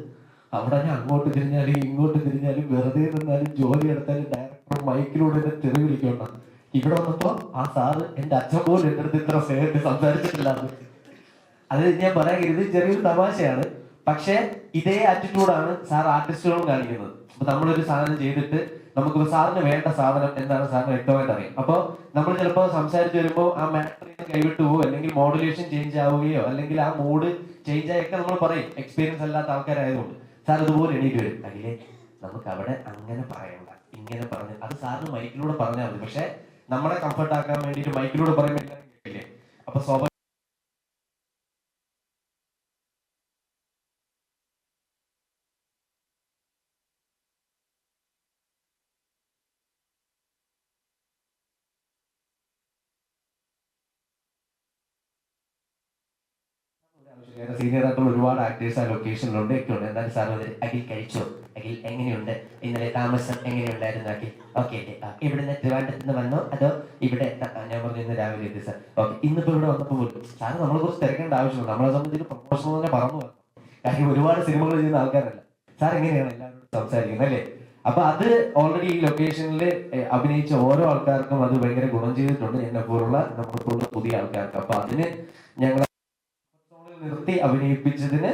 Speaker 8: അവിടെ ഞാൻ അങ്ങോട്ട് തിരിഞ്ഞാലും ഇങ്ങോട്ട് തിരിഞ്ഞാലും വെറുതെ നിന്നാലും ജോലി എടുത്താലും ഡയറക്ടർ മൈക്കിലൂടെ എന്നെ തെറി വിളിക്കണ്ട. ഇവിടെ വന്നപ്പോ ആ സാറ് എന്റെ അച്ഛൻ പോലും എന്റെ അടുത്ത് ഇത്ര സ്നേഹത്തിൽ സംസാരിച്ചിട്ടില്ല. അത് ഞാൻ പറയാൻ ഇത് ചെറിയൊരു തമാശയാണ്. പക്ഷെ ഇതേ ആറ്റിറ്റ്യൂഡാണ് സാർ ആർട്ടിസ്റ്റുകളും കാണിക്കുന്നത്. അപ്പൊ നമ്മളൊരു സാധനം ചെയ്തിട്ട് നമുക്ക് സാറിന് വേണ്ട സാധനം എന്താണ് സാറിന് വ്യക്തമായിട്ട് അറിയാം. അപ്പൊ നമ്മൾ ചിലപ്പോൾ സംസാരിച്ച് വരുമ്പോൾ ആ മാറ്ററിൽ നിന്ന് കൈവിട്ട് പോകും, അല്ലെങ്കിൽ മോഡുലേഷൻ ചേഞ്ച് ആവുകയോ അല്ലെങ്കിൽ ആ മൂഡ് ചേഞ്ച് ആയൊക്കെ നമ്മൾ പറയും, എക്സ്പീരിയൻസ് അല്ലാത്ത ആൾക്കാരായതുകൊണ്ട്. സാർ ഇതുപോലെ എണീറ്റ് വരും, അല്ലേ നമുക്ക് അവിടെ അങ്ങനെ പറയണ്ട ഇങ്ങനെ പറഞ്ഞ് അത് സാറിന് മൈക്കിലൂടെ പറഞ്ഞാൽ മതി. പക്ഷെ നമ്മളെ കംഫർട്ട് ആക്കാൻ വേണ്ടിയിട്ട് മൈക്കിലൂടെ പറയുമ്പോൾ എല്ലാവരും കേൾക്കില്ലേ? അപ്പൊ സ്വാഭാവിക സീനിയർ ആയിട്ടുള്ള ഒരുപാട് ആക്ടേഴ്സ് ആ ലൊക്കേഷനിലുണ്ട് ഒക്കെ ഉണ്ട്. എന്തായാലും സാർ അഖിൽ കഴിച്ചോ, അഖിൽ എങ്ങനെയുണ്ട്, ഇന്നലെ താമസം എങ്ങനെയുണ്ടായിരുന്നു അഖിൽ? ഓക്കെ ഇവിടുന്ന് ട്രിവാൻഡ്രത്ത് നിന്ന് വന്നോ അതോ ഇവിടെ? ഞാൻ പറഞ്ഞു ഇന്ന് രാവിലെ എത്തി സാർ. ഓക്കെ, ഇന്നിപ്പോ ഇവിടെ വന്നപ്പോൾ പോലും സാറ് നമ്മളെ കുറിച്ച് തിരക്കേണ്ട ആവശ്യമില്ല. നമ്മളെ സംബന്ധിച്ച് പ്രൊമോഷൻ തന്നെ പറന്നു വന്നു. കാര്യം ഒരുപാട് സിനിമകൾ ചെയ്യുന്ന ആൾക്കാരല്ല. സാർ എങ്ങനെയാണ് എല്ലാവരോടും സംസാരിക്കുന്നത് അല്ലേ? അപ്പൊ അത് ഓൾറെഡി ഈ ലൊക്കേഷനിൽ അഭിനയിച്ച ഓരോ ആൾക്കാർക്കും അത് ഭയങ്കര ഗുണം ചെയ്തിട്ടുണ്ട്, എന്നെ പോലുള്ള നമ്മൾക്കുള്ള പുതിയ ആൾക്കാർക്ക്. അപ്പൊ അതിന് ഞങ്ങൾ നിർത്തി അഭിനയിപ്പിച്ചതിന്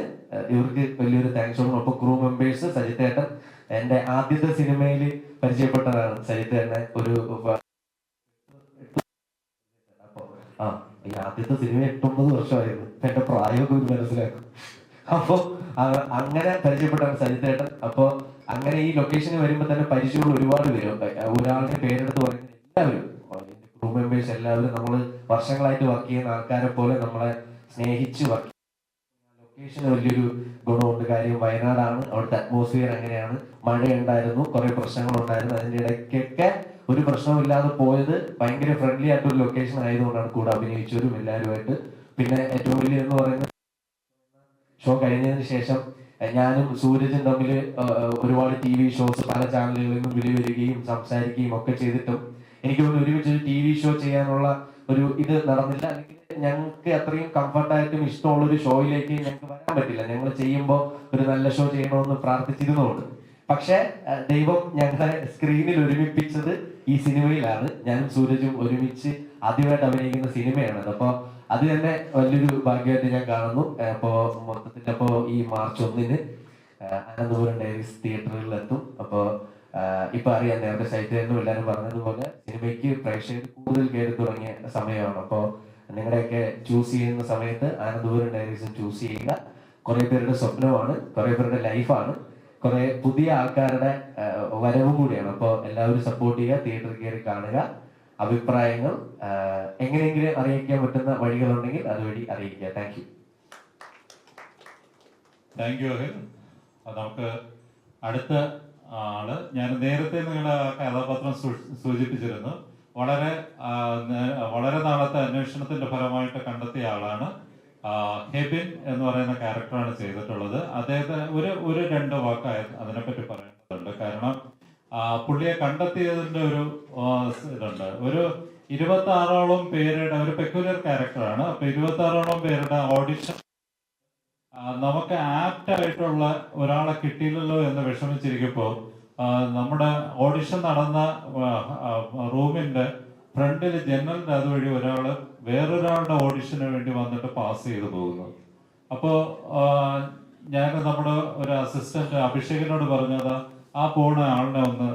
Speaker 8: ഇവർക്ക് വലിയൊരു താങ്ക്സ് കൊടുക്കണം. അപ്പൊ ക്രൂ മെമ്പേഴ്സ്, സജിത്തേട്ടൻ എന്റെ ആദ്യത്തെ സിനിമയിൽ പരിചയപ്പെട്ടതാണ്. സജിത്തേട്ടനെ ഒരു ഈ ആദ്യത്തെ സിനിമ 8-9 വർഷമായിരുന്നു. എന്റെ പ്രായമൊക്കെ ഒരു മനസ്സിലാക്കും. അപ്പൊ അങ്ങനെ പരിചയപ്പെട്ടാണ് സജിത്തേട്ടൻ. അപ്പൊ അങ്ങനെ ഈ ലൊക്കേഷനിൽ വരുമ്പോ തന്നെ പരിചയമുള്ള ഒരുപാട് പേരും, ഒരാളുടെ പേരെടുത്ത് പറയുന്ന എല്ലാവരും, ക്രൂ മെമ്പേഴ്സ് എല്ലാവരും നമ്മൾ വർഷങ്ങളായിട്ട് വർക്ക് ചെയ്യുന്ന ആൾക്കാരെ പോലെ നമ്മളെ സ്നേഹിച്ച് വർക്ക്. ലൊക്കേഷന് വലിയൊരു ഗുണമുണ്ട്. കാര്യം വയനാടാണ്, അവിടുത്തെ അറ്റ്മോസ്ഫിയർ അങ്ങനെയാണ്. മഴയുണ്ടായിരുന്നു, കുറെ പ്രശ്നങ്ങളുണ്ടായിരുന്നു. അതിന്റെ ഇടയ്ക്കൊക്കെ ഒരു പ്രശ്നമില്ലാതെ പോയത് ഭയങ്കര ഫ്രണ്ട്ലി ആയിട്ടൊരു ലൊക്കേഷൻ ആയതുകൊണ്ടാണ് കൂടെ അഭിനയിച്ചവരും എല്ലാവരുമായിട്ട്. പിന്നെ ഏറ്റവും വലിയ എന്ന് പറയുന്നത് ഷോ കഴിഞ്ഞതിന് ശേഷം ഞാനും സൂരജും തമ്മിൽ ഒരുപാട് TV ഷോസ് പല ചാനലുകളിൽ നിന്നും വരികയും സംസാരിക്കുകയും ഒക്കെ ചെയ്തിട്ടും എനിക്ക് ഒരുമിച്ച് ഒരു TV ഷോ ചെയ്യാനുള്ള ഒരു ഇത് നടന്നില്ല. അല്ലെങ്കിൽ ഞങ്ങൾക്ക് അത്രയും കംഫർട്ടായിട്ടും ഇഷ്ടമുള്ള ഒരു ഷോയിലേക്ക് ഞങ്ങൾക്ക് വരാൻ പറ്റില്ല. ഞങ്ങൾ ചെയ്യുമ്പോൾ ഒരു നല്ല ഷോ ചെയ്യണമെന്ന് പ്രാർത്ഥിച്ചിരുന്നുണ്ട്. പക്ഷെ ദൈവം ഞങ്ങളെ സ്ക്രീനിൽ ഒരുമിപ്പിച്ചത് ഈ സിനിമയിലാണ്. ഞാനും സൂരജും ഒരുമിച്ച് ആദ്യമായിട്ട് അഭിനയിക്കുന്ന സിനിമയാണത്. അപ്പൊ അത് തന്നെ വലിയൊരു ഭാഗ്യമായിട്ട് ഞാൻ കാണുന്നു. അപ്പോ മൊത്തത്തിൽ അപ്പോ ഈ March 1 അനന്തപുരം ഡയറീസ് തിയേറ്ററുകളിലെത്തും. അപ്പോ ഇപ്പൊ അറിയാം, നേരത്തെ ശൈത്യനും എല്ലാവരും പറഞ്ഞതുപോലെ സിനിമയ്ക്ക് പ്രേക്ഷകർ കൂടുതൽ കയറി തുടങ്ങിയ സമയമാണ്. അപ്പോ നിങ്ങളുടെയൊക്കെ ചൂസ് ചെയ്യുന്ന സമയത്ത് അനന്തപുരം ഡയറീസ് ചൂസ് ചെയ്യുക. കുറെ പേരുടെ സ്വപ്നമാണ്, കുറെ പേരുടെ ലൈഫാണ്, കുറെ പുതിയ ആൾക്കാരുടെ വരവും കൂടിയാണ്. അപ്പോൾ എല്ലാവരും സപ്പോർട്ട് ചെയ്യുക, തിയേറ്ററിൽ കയറി കാണുക. അഭിപ്രായങ്ങൾ എങ്ങനെയെങ്കിലും അറിയിക്കാൻ പറ്റുന്ന വഴികളുണ്ടെങ്കിൽ അതുവഴി അറിയിക്കുക. Thank you.
Speaker 1: Thank you Akhil. നമുക്ക് അടുത്ത ആള്, ഞാൻ നേരത്തെ നിങ്ങളുടെ കഥാപാത്രം സൂചിപ്പിച്ചിരുന്നു. വളരെ വളരെ നാളത്തെ അന്വേഷണത്തിന്റെ ഫലമായിട്ട് കണ്ടെത്തിയ ആളാണ്. ഹെബിൻ എന്ന് പറയുന്ന ക്യാരക്ടറാണ് ചെയ്തിട്ടുള്ളത്. അദ്ദേഹത്തെ ഒരു 2 വാക്ക് അതിനെപ്പറ്റി പറയേണ്ടതുണ്ട്. കാരണം പുള്ളിയെ കണ്ടെത്തിയതിന്റെ ഒരു ഇതുണ്ട്. ഒരു 26ഓളം പേരുടെ ഒരു പെക്യുലർ ക്യാരക്ടറാണ്. അപ്പൊ 26ഓളം പേരുടെ ഓഡിഷൻ നമുക്ക് ആപ്റ്റ് ആയിട്ടുള്ള ഒരാളെ കിട്ടിയില്ലല്ലോ എന്ന് വിഷമിച്ചിരിക്കുമ്പോൾ നമ്മുടെ ഓഡിഷൻ നടന്ന റൂമിന്റെ ഫ്രണ്ടിൽ ജനലിന്റെ അതുവഴി ഒരാള് വേറൊരാളുടെ ഓഡിഷന് വേണ്ടി വന്നിട്ട് പാസ് ചെയ്തു പോകുന്നു. അപ്പോ ഞാൻ നമ്മുടെ ഒരു അസിസ്റ്റന്റ് അഭിഷേകിനോട് പറഞ്ഞത് ആ പോണ ആളിനെ ഒന്ന്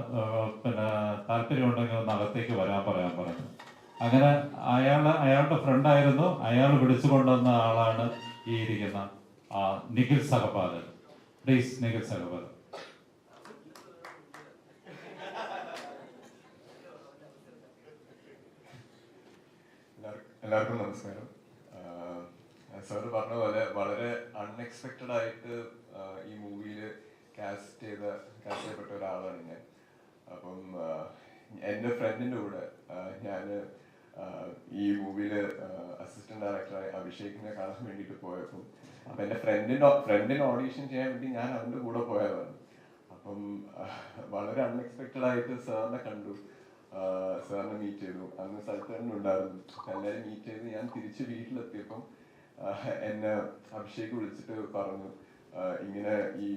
Speaker 1: താല്പര്യമുണ്ടെങ്കിൽ ഒന്ന് അകത്തേക്ക് വരാൻ പറയാൻ പറഞ്ഞു. അങ്ങനെ അയാളുടെ ഫ്രണ്ടായിരുന്നു. അയാൾ വിളിച്ചു കൊണ്ടുവന്ന ആളാണ് ഈ ഇരിക്കുന്ന നിഖിൽ സഹപാലൻ. പ്ലീസ്, നിഖിൽ സഹപാലൻ.
Speaker 9: എല്ലാവർക്കും നമസ്കാരം. സാറ് പറഞ്ഞ പോലെ വളരെ അൺഎക്സ്പെക്റ്റഡ് ആയിട്ട് ഈ മൂവിയിൽ കാസ്റ്റ് ചെയ്യപ്പെട്ട ഒരാളാണ് ഞാൻ. അപ്പം എൻ്റെ ഫ്രണ്ടിൻ്റെ കൂടെ ഞാൻ ഈ മൂവിയിൽ അസിസ്റ്റന്റ് ഡയറക്ടറായി അഭിഷേകിനെ കാണാൻ വേണ്ടിയിട്ട് പോയപ്പോൾ അപ്പം എൻ്റെ ഫ്രണ്ടിന് ഓഡീഷൻ ചെയ്യാൻ വേണ്ടി ഞാൻ അവൻ്റെ കൂടെ പോയതാണ്. അപ്പം വളരെ അൺഎക്സ്പെക്റ്റഡ് ആയിട്ട് സാറിനെ കണ്ടു, സാറിനെ മീറ്റ് ചെയ്തു. അന്ന് സ്ഥലത്ത് തന്നെ ഉണ്ടായിരുന്നു. എല്ലാവരും മീറ്റ് ചെയ്ത് ഞാൻ തിരിച്ച് വീട്ടിലെത്തിയപ്പം എന്നെ അഭിഷേക് വിളിച്ചിട്ട് പറഞ്ഞു, ഇങ്ങനെ ഈ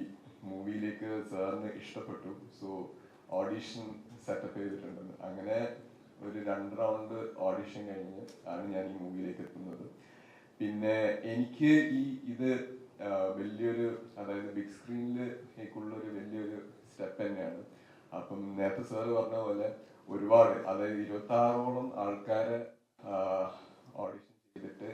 Speaker 9: മൂവിയിലേക്ക് സാറിന് ഇഷ്ടപ്പെട്ടു, സോ ഓഡീഷൻ സെറ്റപ്പ് ചെയ്തിട്ടുണ്ടെന്ന്. അങ്ങനെ ഒരു 2 റൗണ്ട് ഓഡീഷൻ കഴിഞ്ഞ് ആണ് ഞാൻ ഈ മൂവിയിലേക്ക് എത്തുന്നത്. പിന്നെ എനിക്ക് ഇത് വലിയൊരു, അതായത് ബിഗ് സ്ക്രീനിലേക്കുള്ളൊരു വലിയൊരു സ്റ്റെപ്പ് തന്നെയാണ്. അപ്പം നേരത്തെ സാറ് പറഞ്ഞ പോലെ ഒരുപാട്, അതായത് 26ഓളം ആൾക്കാരെ ഓഡിഷൻ ചെയ്തിട്ട്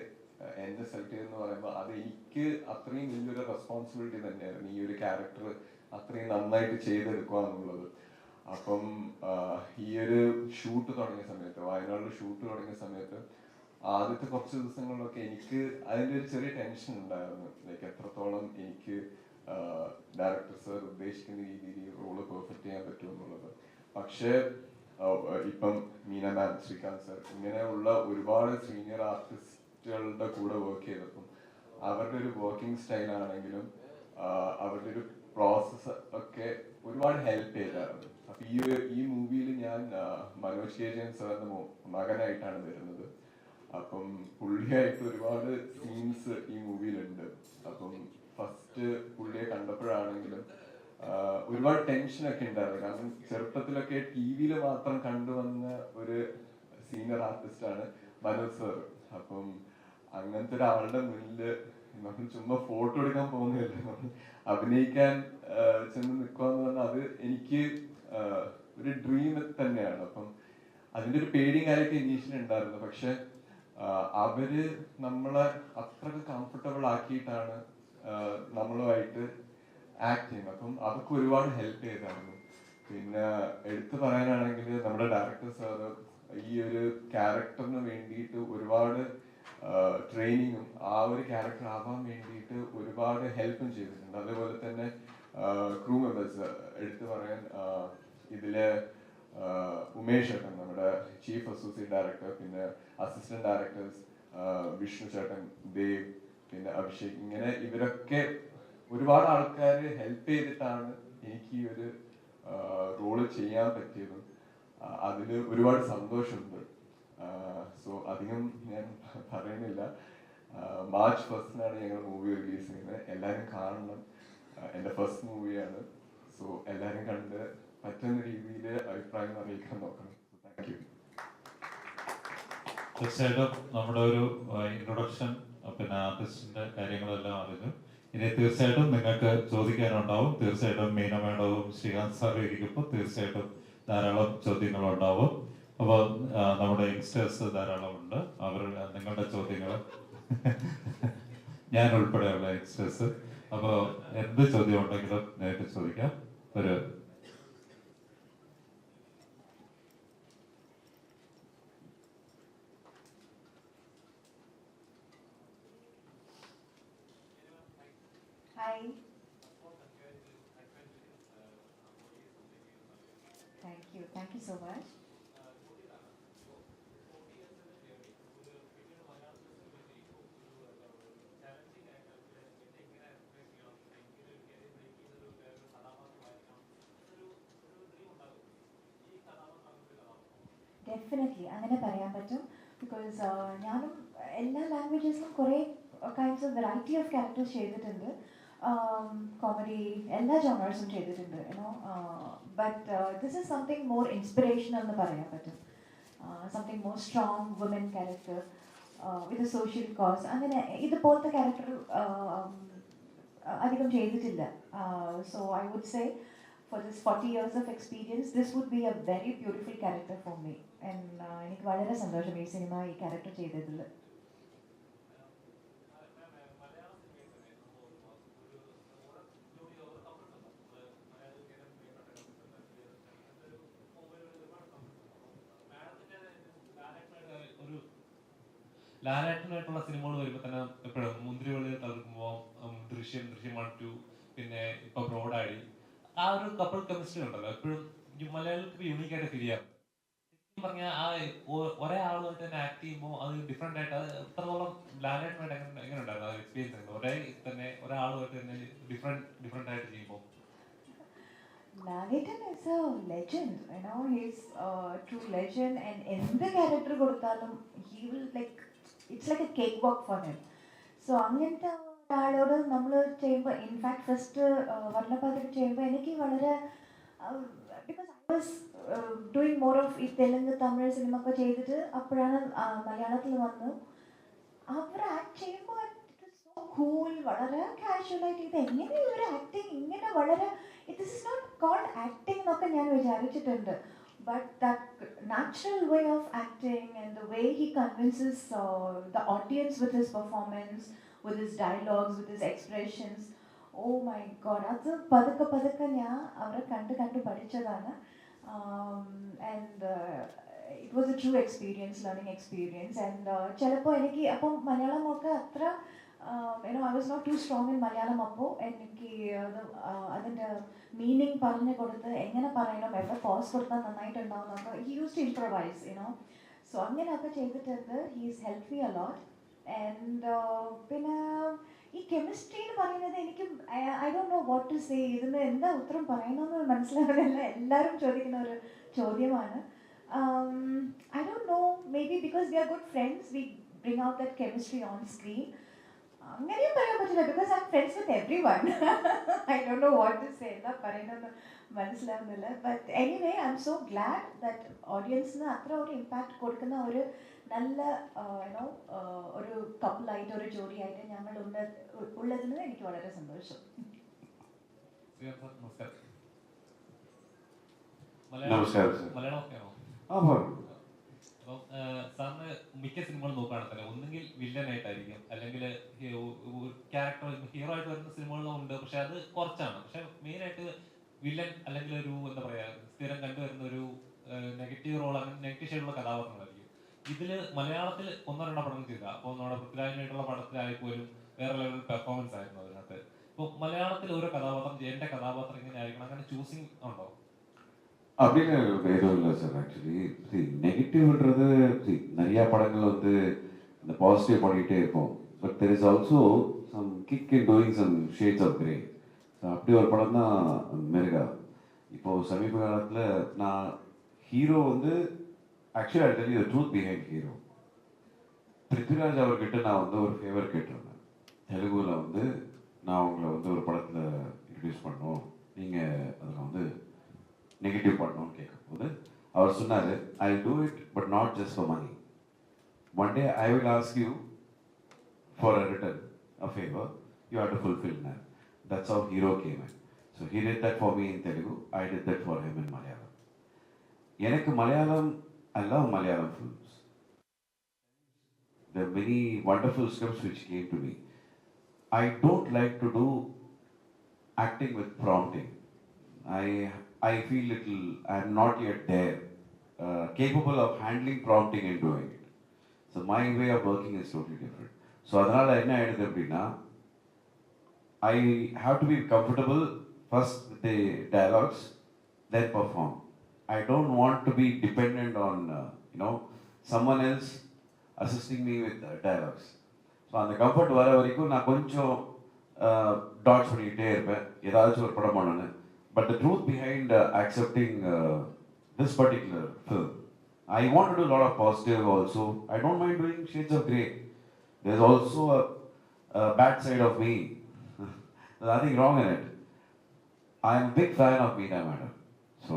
Speaker 9: എന്നെ സെലക്ട് ചെയ്തെന്ന് പറയുമ്പോൾ അത് എനിക്ക് അത്രയും വലിയൊരു റെസ്പോൺസിബിലിറ്റി തന്നെയായിരുന്നു. ഈ ഒരു ക്യാരക്ടർ അത്രയും നന്നായിട്ട് ചെയ്തെടുക്കുക എന്നുള്ളത്. അപ്പം ഈ ഒരു ഷൂട്ട് തുടങ്ങിയ സമയത്ത്, വയനാട്ടിൽ ഷൂട്ട് തുടങ്ങിയ സമയത്ത് ആദ്യത്തെ കുറച്ച് ദിവസങ്ങളിലൊക്കെ എനിക്ക് അതിൻ്റെ ഒരു ചെറിയ ടെൻഷൻ ഉണ്ടായിരുന്നു. ലൈക്ക് എത്രത്തോളം എനിക്ക് ഡയറക്ടർ സർ ഉദ്ദേശിക്കുന്ന രീതിയിൽ റോള് പെർഫെക്റ്റ് ചെയ്യാൻ പറ്റുമെന്നുള്ളത്. പക്ഷേ ഇപ്പം മീന മാം, ശ്രീകാന്ത് സർ, ഇങ്ങനെയുള്ള ഒരുപാട് സീനിയർ ആർട്ടിസ്റ്റുകളുടെ കൂടെ വർക്ക് ചെയ്തപ്പം അവരുടെ ഒരു വർക്കിംഗ് സ്റ്റൈലാണെങ്കിലും അവരുടെ ഒരു പ്രോസസ്സ് ഒക്കെ ഒരുപാട് ഹെൽപ്പ് ചെയ്തായിരുന്നു. അപ്പൊ ഈ മൂവിയിൽ ഞാൻ മനോജ് കെ ജയൻ സാറിന്റെ മകനായിട്ടാണ് വരുന്നത്. അപ്പം പുള്ളിയായിട്ട് ഒരുപാട് സീൻസ് ഈ മൂവിയിലുണ്ട്. അപ്പം ഫസ്റ്റ് പുള്ളിയെ കണ്ടപ്പോഴാണെങ്കിലും ഒരുപാട് ടെൻഷനൊക്കെ ഉണ്ടായിരുന്നു. കാരണം ചെറുപ്പത്തിലൊക്കെ TV-യിൽ മാത്രം കണ്ടുവന്ന ഒരു സീനിയർ ആർട്ടിസ്റ്റാണ് മനോജ് സാർ. അപ്പം അങ്ങനത്തെ ഒരാളുടെ മുന്നിൽ നമ്മൾ ചുമ്മാ ഫോട്ടോ എടുക്കാൻ പോകുന്നില്ല, നമ്മൾ അഭിനയിക്കാൻ ചെന്ന് നിൽക്കുകയെന്ന് പറഞ്ഞാൽ അത് എനിക്ക് ഒരു ഡ്രീം തന്നെയാണ്. അപ്പം അതിൻ്റെ ഒരു പേടിയും കാര്യമൊക്കെ ഇനീഷ്യലി ഉണ്ടായിരുന്നു. പക്ഷെ അവര് നമ്മളെ അത്രക്ക് കംഫർട്ടബിൾ ആക്കിയിട്ടാണ് നമ്മളുമായിട്ട് ആക്ട് ചെയ്യുന്നത്. അപ്പം അതൊക്കെ ഒരുപാട് ഹെൽപ്പ് ചെയ്തായിരുന്നു. പിന്നെ എടുത്തു പറയാനാണെങ്കിൽ നമ്മുടെ ഡയറക്ടർ സാറ് ഈ ഒരു ക്യാരക്ടറിന് വേണ്ടിയിട്ട് ഒരുപാട് ട്രെയിനിങ്ങും ആ ഒരു ക്യാരക്ടർ ആവാൻ വേണ്ടിയിട്ട് ഒരുപാട് ഹെൽപ്പും ചെയ്തിട്ടുണ്ട്. അതേപോലെ തന്നെ ക്രൂ മെമ്പേഴ്സ് എടുത്തു പറയാൻ ഇതിലെ ഉമേഷ് ചേട്ടൻ, നമ്മുടെ ചീഫ് അസോസിയേറ്റ് ഡയറക്ടർ, പിന്നെ അസിസ്റ്റന്റ് ഡയറക്ടേഴ്സ് വിഷ്ണു ചേട്ടൻ, ദേവ്, പിന്നെ അഭിഷേക്, ഇങ്ങനെ ഇവരൊക്കെ ഒരുപാട് ആൾക്കാർ ഹെൽപ്പ് ചെയ്തിട്ടാണ് എനിക്ക് ഈ ഒരു റോള് ചെയ്യാൻ പറ്റിയതും. അതിൽ ഒരുപാട് സന്തോഷമുണ്ട്. സോ അധികം ഞാൻ പറയുന്നില്ല. മാർച്ച് 1 ഞങ്ങൾ മൂവി റിലീസ് ചെയ്യുന്നത്. എല്ലാവരും കാണണം. എൻ്റെ ഫസ്റ്റ് മൂവിയാണ്. സോ എല്ലാവരും കണ്ട് പറ്റുന്ന രീതിയിൽ അഭിപ്രായം അറിയിക്കാൻ നോക്കണം. Thank you.
Speaker 1: തീർച്ചയായിട്ടും നമ്മുടെ ഒരു ഇൻട്രൊഡക്ഷൻ, പിന്നെ ആർട്ടിസ്റ്റിന്റെ കാര്യങ്ങളെല്ലാം അറിഞ്ഞു. ഇനി തീർച്ചയായിട്ടും നിങ്ങൾക്ക് ചോദിക്കാനുണ്ടാവും. തീർച്ചയായിട്ടും മീന മേഡവും ശ്രീകാന്ത് സാറും ഇരിക്കുമ്പോൾ തീർച്ചയായിട്ടും ധാരാളം ചോദ്യങ്ങളുണ്ടാവും. അപ്പോൾ നമ്മുടെ യങ്സ്റ്റേഴ്സ് ധാരാളം ഉണ്ട്. അവർ നിങ്ങളുടെ ചോദ്യങ്ങൾ ഞാൻ ഉൾപ്പെടെയുള്ള യങ്സ്റ്റേഴ്സ്, അപ്പോൾ എന്ത് ചോദ്യം ഉണ്ടെങ്കിലും നേരിട്ട് ചോദിക്കാം. ഒരു
Speaker 2: Hi. Thank you so much. Definitely, അങ്ങനെ പറയാൻ പറ്റും. ബിക്കോസ് ഞാനും എല്ലാ ലാംഗ്വേജസിലും കുറേ kinds of variety of characters ചെയ്തിട്ടുണ്ട്. കോമഡി, എല്ലാ ജോണേഴ്സും ചെയ്തിട്ടുണ്ട്, you know. But this is something more inspirational എന്ന് പറയാൻ പറ്റും. Something more strong woman character with a social cause. അങ്ങനെ ഇതുപോലത്തെ ക്യാരക്ടർ അധികം ചെയ്തിട്ടില്ല. So I would say for this 40 years of experience, this would be a very beautiful character for me. And എനിക്ക് വളരെ സന്തോഷം ഈ സിനിമ ഈ ക്യാരക്ടർ ചെയ്തതിൽ.
Speaker 8: ഒരു ലാലേട്ടനായിട്ടുള്ള സിനിമകൾ വരുമ്പോൾ തന്നെ എപ്പോഴും മുന്തിരിവള്ളി തകർക്കുമ്പോൾ ദൃശ്യം 1, 2, പിന്നെ ഇപ്പൊ ബ്രോഡായി ആ ഒരു കപ്പിൾ കെമിസ്ട്രി ഉണ്ടല്ലോ, എപ്പോഴും മലയാളികൾക്ക് യൂണീക്ക് ആയിട്ട് ഫീൽ ചെയ്യാം. പറഞ്ഞാൽ ആ ഒരേ ആളുമായിട്ട് തന്നെ ആക്ട് ചെയ്യുമ്പോൾ അത് ഡിഫറെന്റ് ആയിട്ട്, അത് എത്രത്തോളം ലാലേട്ടനായിട്ട് എങ്ങനെ ഉണ്ടായിരുന്നു ആ എക്സ്പീരിയൻസ്? ഒരേ തന്നെ ഒരാളുമായിട്ട് തന്നെ ഡിഫറെന്റ് ആയിട്ട് ചെയ്യുമ്പോൾ.
Speaker 2: Lalatan is a legend, you know. He's a true legend, and എന്ത് ക്യാരക്ടർ കൊടുത്താലും he will like, it's like a cake walk for him. So അങ്ങനത്തെ ഒരാളോട് നമ്മൾ ചെയ്യുമ്പോൾ, ഇൻഫാക്ട് ഫസ്റ്റ് വർണ്ണപാതകൾ ചെയ്യുമ്പോൾ എനിക്ക് വളരെ, because I was doing more of ഈ തെലുങ്ക് തമിഴ് സിനിമ ഒക്കെ ചെയ്തിട്ട് അപ്പോഴാണ് മലയാളത്തിൽ വന്നു. അവർ ആക്ട് ചെയ്യുമ്പോൾ സോ കൂൾ, വളരെ കാഷ്വലായിട്ട്. ഇത് എങ്ങനെ ഒരു ആക്ടിങ് ഇങ്ങനെ വളരെ, this is not cold acting എന്നൊക്കെ ഞാൻ വിചാരിച്ചിട്ടുണ്ട്. But that natural way of acting and the way he convinces the audience with his performance, with his dialogues, with his expressions, oh my god, അത് പതുക്കെ ഞാൻ അവരെ കണ്ട് പഠിച്ചതാണ്. And it was a true experience, learning experience. And ചിലപ്പോൾ എനിക്ക് അപ്പം മലയാളമൊക്കെ അത്ര I was not too strong in Malayalam അപ്പോൾ എനിക്ക് അതിൻ്റെ മീനിങ് പറഞ്ഞു കൊടുത്ത് എങ്ങനെ പറയണം, എവിടെ പോസ് കൊടുത്താൽ നന്നായിട്ടുണ്ടാവും എന്നൊക്കെ he used to improvise, so അങ്ങനെയൊക്കെ ചെയ്തിട്ടുണ്ട്. he has helped me a lot. And പിന്നെ ഈ കെമിസ്ട്രി എന്ന് പറയുന്നത് എനിക്ക് I don't know what to say. ഇതിന് എന്താ ഉത്തരം പറയണമെന്ന് മനസ്സിലാവുന്നില്ല. എല്ലാവരും ചോദിക്കുന്ന ഒരു ചോദ്യമാണ്. I don't know, maybe because we are good friends we bring out that chemistry on screen. അങ്ങനെയും പറയാൻ പറ്റില്ല because I'm friends with everyone. I don't know what to say, എന്താ പറയുന്നതെന്ന് മനസ്സിലാവുന്നില്ല. But anyway I'm so glad that ഓഡിയൻസിന് അത്ര ഒരു impact കൊടുക്കുന്ന ഒരു നല്ല ഒരു കപ്പിളായിട്ട് ഒരു ജോഡിയായിട്ട് ഞങ്ങൾ ഉള്ളതിന് എനിക്ക് വളരെ സന്തോഷം.
Speaker 3: നമസ്കാരം സർ.
Speaker 10: സാറിന് മിക്ക സിനിമകൾ നോക്കുകയാണെങ്കിൽ തന്നെ ഒന്നുകിൽ വില്ലനായിട്ടായിരിക്കും, അല്ലെങ്കിൽ ക്യാരക്ടർ ഹീറോ ആയിട്ട് വരുന്ന സിനിമകളും ഉണ്ട്, പക്ഷെ അത് കുറച്ചാണ്. പക്ഷെ മെയിൻ ആയിട്ട് വില്ലൻ അല്ലെങ്കിൽ ഒരു എന്താ പറയാ സ്ഥിരം കണ്ടുവരുന്ന ഒരു നെഗറ്റീവ് റോൾ, അങ്ങനെ നെഗറ്റീവ് ഷെയ്ഡുള്ള കഥാപാത്രങ്ങളായിരിക്കും. ഇതില് മലയാളത്തിൽ ഒന്നോ പടങ്ങൾ ചെയ്ത അപ്പോൾ നമ്മുടെ പൃഥ്വിരാജിനായിട്ടുള്ള പടത്തിലായിപ്പോലും വേറെ ലെവൽ പെർഫോമൻസ് ആയിരുന്നു അതിനകത്ത്. ഇപ്പോൾ മലയാളത്തിൽ ഓരോ കഥാപാത്രം എന്റെ കഥാപാത്രം ഇങ്ങനെ ആയിരിക്കണം, അങ്ങനെ ചൂസിങ് ഉണ്ടോ?
Speaker 3: அப்படின்னு எதுவும் இல்லை சார். ஆக்சுவலி நெகட்டிவ்ன்றது நிறையா படங்கள் வந்து இந்த பாசிட்டிவ் பண்ணிகிட்டே இருக்கும். But there is also some kick in doing some shades of grey. அப்படி ஒரு படம் தான் மெருகா. இப்போது சமீப காலத்தில் நான் ஹீரோ வந்து actually I tell you the truth behind hero. Prithviraj அவர்கிட்ட நான் வந்து ஒரு ஃபேவர் கேட்டிருந்தேன். தெலுங்குல வந்து நான் உங்களை வந்து ஒரு படத்தில் இன்ட்ரடியூஸ் பண்ணணும், நீங்கள் அதில் வந்து நெகட்டிவ் பண்ணணும்னு கேட்கும்போது அவர் சொன்னார், I do it but not just for money. One day I will ask you for a return a favour, you have to fulfil that. That's how hero came in. So he did that for me in Telugu, I did that for him in Malayalam. எனக்கு Malayalam, I love Malayalam films. There are many wonderful scripts which came to me. I don't like to do acting with prompting. I feel I'm not yet there, capable of handling prompting and doing it. So my way of working is totally different. So அதனால என்ன ஆயிடுது அப்படின்னா, I have to be comfortable first with the dialogues, then perform. I don't want to be dependent on someone else assisting me with dialogues. So அந்த comfort வர வரைக்கும் நான் கொஞ்சம் dots பண்ணிக்கிட்டே இருப்பேன் ஏதாச்சும் ஒரு படம் பண்ணணுன்னு. But the truth behind accepting this particular film, I want to do a lot of positive also. I don't mind doing shades of grey. There's also a bad side of me. There's nothing wrong in it. I'm a big fan of Meena Madam. So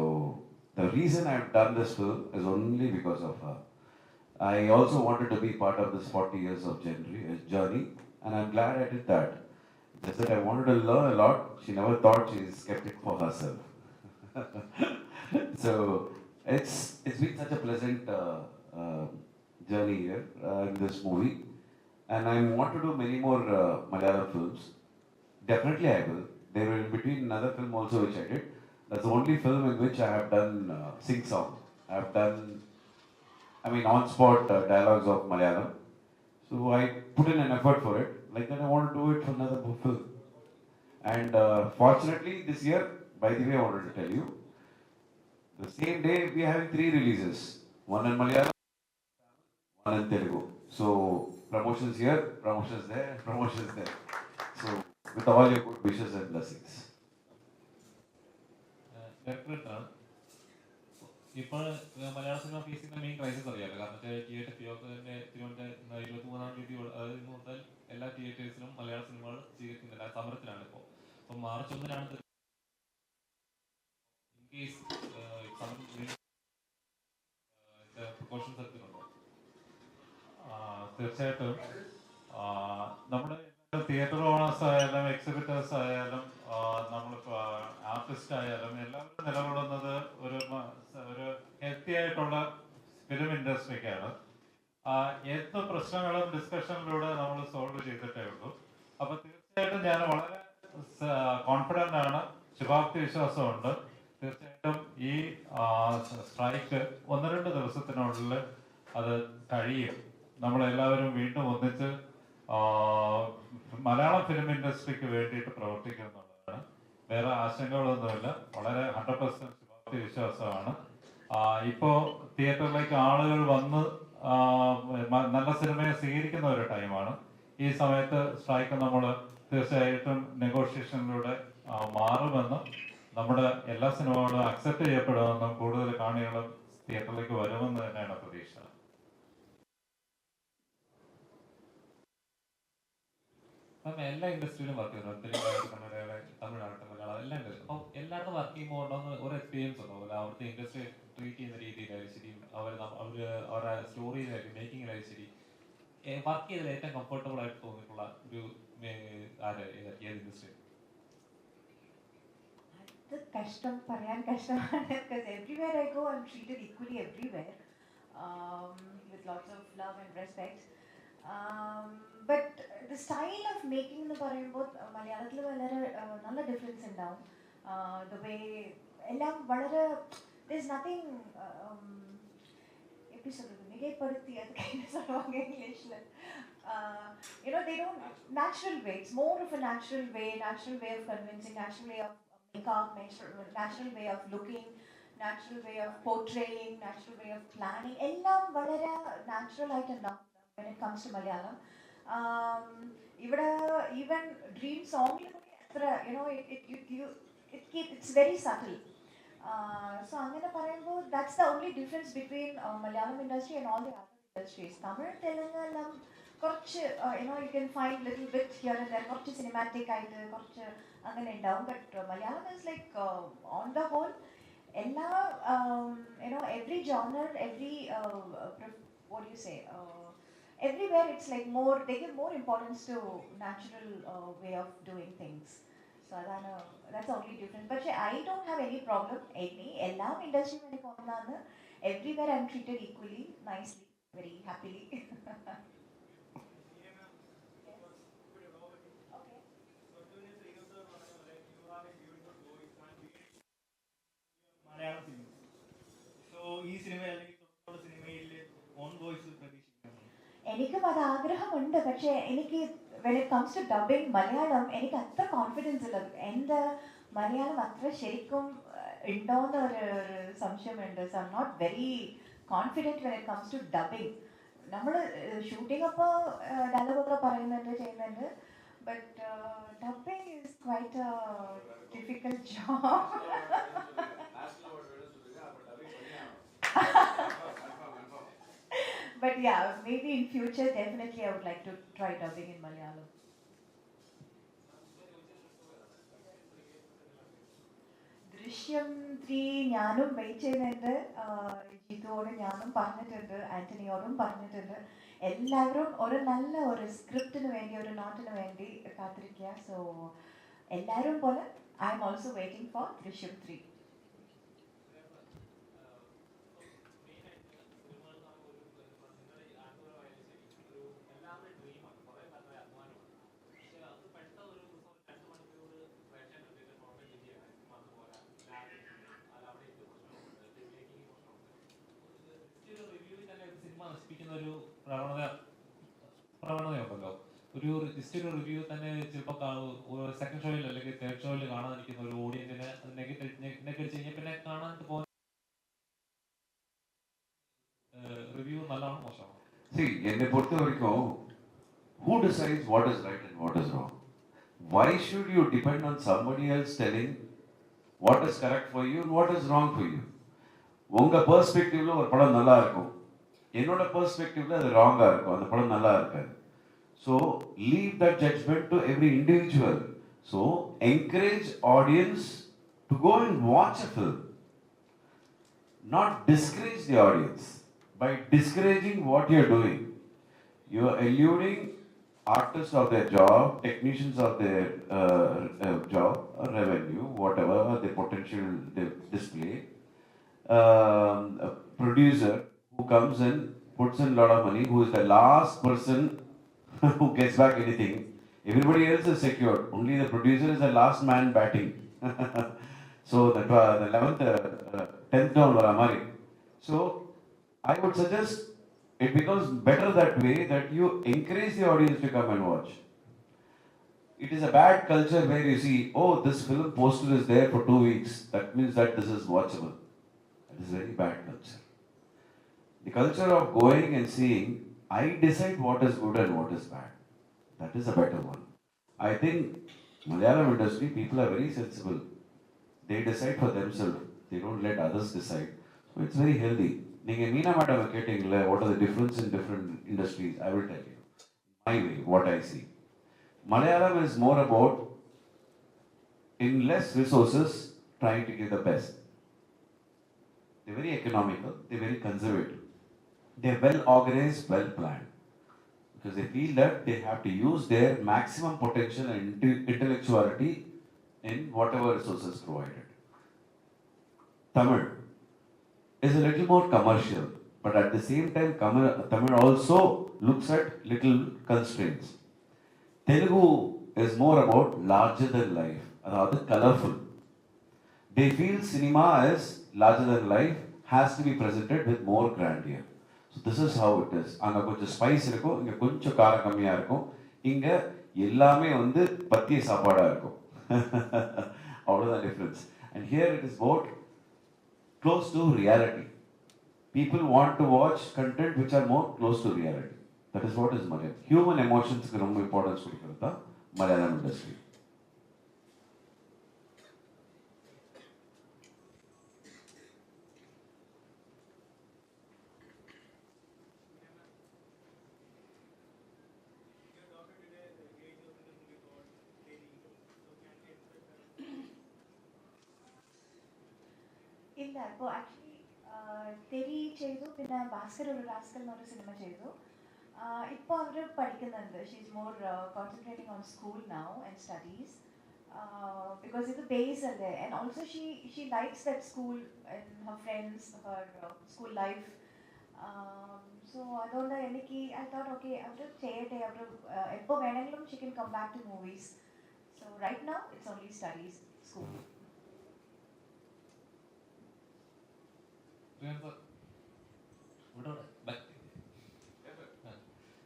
Speaker 3: the reason I've done this film is only because of her. I also wanted to be part of this 40 years of journey, and I'm glad I did that. Just that I wanted to learn a lot. She never thought she's kept it for herself. So it's been such a pleasant journey here in this movie, and I want to do many more Malayalam films. Definitely I will. There will in between another film also which I did. That's the only film in which I have done sing song. I have done, on-spot dialogues of Malayalam. So I put in an effort for it. Like that, I want to do it for another film. And fortunately, this year, by the way, I wanted to tell you, the same day we are having 3 releases. One in Malayalam, one in Telugu. So promotions here, promotions there, promotions there. So with all your good wishes and blessings.
Speaker 10: ഇപ്പോൾ മലയാള cinema face ചെയ്യുന്ന main crisis അറിയാമല്ലോ. കാരണം theatre FEUOK തന്നെ തിരുവനന്തപുരം 23-ാം തീയതി ഇന്ന് മുതൽ എല്ലാ തിയേറ്റേഴ്സിലും മലയാള സിനിമകൾ സ്വീകരിക്കുന്നില്ല, സമരത്തിലാണ് ഇപ്പോൾ. അപ്പം മാർച്ച് 1-നാണ് ഇൻ കേസ് പ്രിക്കോഷൻസ് എടുത്തിട്ടുണ്ടോ?
Speaker 1: തീർച്ചയായിട്ടും നമ്മുടെ തിയേറ്റർ ഓണേഴ്സ് ആയാലും എക്സിബിറ്റേഴ്സ് ആയാലും നമ്മളിപ്പോൾ ആർട്ടിസ്റ്റ് ആയാലും എല്ലാവരും നിലകൊള്ളുന്നത് ഒരു ഹെൽത്തി ആയിട്ടുള്ള ഫിലിം ഇൻഡസ്ട്രിക്കാണ്. എന്ത് പ്രശ്നങ്ങളും ഡിസ്കഷനിലൂടെ നമ്മൾ സോൾവ് ചെയ്തിട്ടേ ഉള്ളൂ. അപ്പോൾ തീർച്ചയായിട്ടും ഞാൻ വളരെ കോൺഫിഡൻ്റ് ആണ്, ശുഭാപ്തി വിശ്വാസമുണ്ട്. തീർച്ചയായിട്ടും ഈ സ്ട്രൈക്ക് 1-2 ദിവസത്തിനുള്ളിൽ അത് കഴിയും. നമ്മളെല്ലാവരും വീണ്ടും ഒന്നിച്ച് മലയാളം ഫിലിം ഇൻഡസ്ട്രിക്ക് വേണ്ടിയിട്ട് പ്രവർത്തിക്കുക എന്നുള്ളതാണ്. വേറെ ആശങ്കകളൊന്നുമില്ല. വളരെ 100% ശുഭാപ്തി വിശ്വാസമാണ്. ഇപ്പോൾ തിയേറ്ററിലേക്ക് ആളുകൾ വന്ന് നല്ല സിനിമയെ സ്വീകരിക്കുന്ന ഒരു ടൈമാണ്. ഈ സമയത്ത് സ്ട്രൈക്ക് നമ്മൾ തീർച്ചയായിട്ടും നെഗോഷിയേഷനിലൂടെ മാറുമെന്നും നമ്മുടെ എല്ലാ സിനിമകളും അക്സെപ്റ്റ് ചെയ്യപ്പെടുമെന്നും കൂടുതൽ കാണികൾ തിയേറ്ററിലേക്ക് വരുമെന്ന് തന്നെയാണ് പ്രതീക്ഷ.
Speaker 10: അപ്പം എല്ലാ ഇൻഡസ്ട്രിയിലും വർക്ക് ചെയ്യുന്നു. തെലുങ്കാനായിട്ട് തമിഴായിട്ട് മലയാളം എല്ലാം ഉണ്ട്. അപ്പം എല്ലായിടത്തും വർക്ക് ചെയ്യുമ്പോൾ ഉണ്ടോന്ന് ഒരു എക്സ്പീരിയൻസ് ഉണ്ടാവില്ല. അവിടുത്തെ ഇൻഡസ്ട്രി ട്രീറ്റ് ചെയ്യുന്ന രീതിയിലായാലും ശരി, അവരുടെ സ്റ്റോറിയിലായാലും മേക്കിങ്ങിലായാലും ശരി, വർക്ക് ചെയ്തതിൽ ഏറ്റവും കംഫർട്ടബിൾ ആയിട്ട് തോന്നിയിട്ടുള്ള ഒരു ഏത് ഇൻഡസ്ട്രി?
Speaker 2: കഷ്ടം പറയാൻ കഷ്ടമാണ്. Because everywhere I go, I'm treated equally everywhere, with lots of love and respect. But the style of making എന്ന് പറയുമ്പോൾ മലയാളത്തിൽ വളരെ നല്ല ഡിഫറൻസ് ഉണ്ടാവും. The way എല്ലാം വളരെ there's nothing எப்படி சொல்றது மிகைப்படுத்தி அது கைண்ட் சொல்லுவாங்க இங்கிலீஷ்ல. They don't natural way. It's more of a natural way of convincing, natural way of makeup, natural way of looking, natural way of portraying, natural way of planning. എല്ലാം വളരെ natural ആയിട്ടുണ്ടാവും when it comes to Malayalam. ഇവിടെ even dream song it's very subtle. So അങ്ങനെ പറയുമ്പോൾ that's the only difference between Malayalam industry and all the other industries. Tamil, Telugu എല്ലാം കുറച്ച് you can find little bit here and there, കുറച്ച് cinematic ആയിട്ട് കുറച്ച് അങ്ങനെ ഉണ്ടാവും. But Malayalam is like on the whole എല്ലാ every genre, every what do you say, everywhere it's like more, they give more importance to natural way of doing things. So that's the only difference. But I don't have any problem. Ella industry എനിക്ക് ഒന്നാണ്. Everywhere I'm treated equally, nicely, very happily.
Speaker 11: Malayalam cinema. So ഈ cinema അല്ലെങ്കിൽ സിനിമയിൽ on voice പ്രതീക്ഷിക്കുന്നു.
Speaker 2: എനിക്കും അത് ആഗ്രഹമുണ്ട്. പക്ഷേ എനിക്ക് when it comes to dubbing Malayalam എനിക്ക് അത്ര കോൺഫിഡൻസ് ഇല്ല. എൻ്റെ മലയാളം അത്ര ശരിക്കും ഉണ്ടോയെന്ന് ഒരു സംശയമുണ്ട്. So I am not very confident when it comes to dubbing. നമ്മൾ ഷൂട്ടിംഗ് അപ്പോൾ ഡയലോഗൊക്കെ ചെയ്യുന്നുണ്ട്. But dubbing is quite a difficult job. But yeah, maybe in future, definitely I would like to try dubbing in Malayalam. Drishyam 3 ഞാനും wait ചെയ്യുന്നുണ്ട്. ജിതുവോട് ഞാനും പറഞ്ഞിട്ടുണ്ട്, ആന്റണിയോടും പറഞ്ഞിട്ടുണ്ട്. എല്ലാവരും ഒരു നല്ല ഒരു സ്ക്രിപ്റ്റിന് വേണ്ടി, ഒരു നോട്ടിന് വേണ്ടി കാത്തിരിക്കുക. സോ എല്ലാവരും പോലെ I am also waiting for ദൃശ്യം 3.
Speaker 10: ഒരു പ്രവണതയുണ്ടല്ലോ. ഒരു റിവ്യൂ തന്നെ ചിലപ്പോൾ സെക്കൻഡ് ഷോയിൽ അല്ലെങ്കിൽ തേർഡ് ഷോയിൽ കാണാതിരിക്കുന്ന ഒരു ഓഡിയൻസിനെ നെഗറ്റീവ് കഴിഞ്ഞാൽ പിന്നെ കാണാൻ പോകുന്ന റിവ്യൂ നല്ലതാണോ മോശമാണോ?
Speaker 3: എന്നെ പൊറുത്ത വரைக்கும் who decides what is right and what is wrong? Why should you depend on somebody else telling what is correct for you and what is wrong for you? உங்க பெர்ஸ்பெக்டிவ்ல ஒரு படம் நல்லா இருக்கும், என்னோட பெர்ஸ்பெக்டிவ்ல அது ராங்கா இருக்கும், அந்த படம் நல்லா இருக்காது. So leave that judgment to every individual. So encourage audience to go and watch a film, not discourage the audience. By discouraging what you're doing, you're eluding artists of their job, technicians of their job, or revenue, whatever the potential they display. A producer who comes and puts in a lot of money, who is the last person who gets back anything. Everybody else is secured. Only the producer is the last man batting. So the 11th, 10th down வர மாதிரி. So I would suggest it becomes better that way, that you encourage the audience to come and watch. It is a bad culture where you see, oh, this film poster is there for 2 weeks. That means that this is watchable. That is very bad culture. The culture of going and seeing, I decide what is good and what is bad. That is a better one. I think Malayalam industry, people are very sensible. They decide for themselves. They don't let others decide. So it's very healthy. Ninga Meena Madam கேட்டீங்களே, what are the difference in different industries? I will tell you. My way, what I see. Malayalam is more about, in less resources, trying to give the best. They're very economical, they're very conservative. They're well organized, well planned. Because they feel that they have to use their maximum potential and intellectuality in whatever resources provided. Tamil is a little more commercial, but at the same time, Tamil also looks at little constraints. Telugu is more about larger than life, rather colorful. They feel cinema is larger than life, has to be presented with more grandeur. So this is how it is. அங்கே கொஞ்சம் spice இருக்கும், இங்கே கொஞ்சம் காரம் கம்மியாக இருக்கும், இங்கே எல்லாமே வந்து பத்திய சாப்பாடாக இருக்கும். அவ்வளோதான் difference. And here it is about close to reality. People want to watch content which are more close to reality. That is what is Malayalam. Human emotions க்கு ரொம்ப இம்பார்ட்டன்ஸ் கொடுக்கிறது தான் மலையாளம் இண்டஸ்ட்ரி.
Speaker 2: ഇല്ല, ഇപ്പോൾ ആക്ച്വലി തെരി ചെയ്തു, പിന്നെ ഭാസ്കർ ഒരു റാസ്കൽ എന്നൊരു സിനിമ ചെയ്തു. ഇപ്പോൾ അവർ പഠിക്കുന്നുണ്ട്. She is more concentrating on school now and studies, because ഇത് ബേസ് അല്ലേ. And also she likes that school and her friends, her school life. So അതുകൊണ്ട് എനിക്ക് ഐ തോട്ട് ഓക്കെ, അവർ ചെയ്യട്ടെ, അവർ എപ്പോൾ വേണമെങ്കിലും she can come back to movies. So right now it's only studies, school.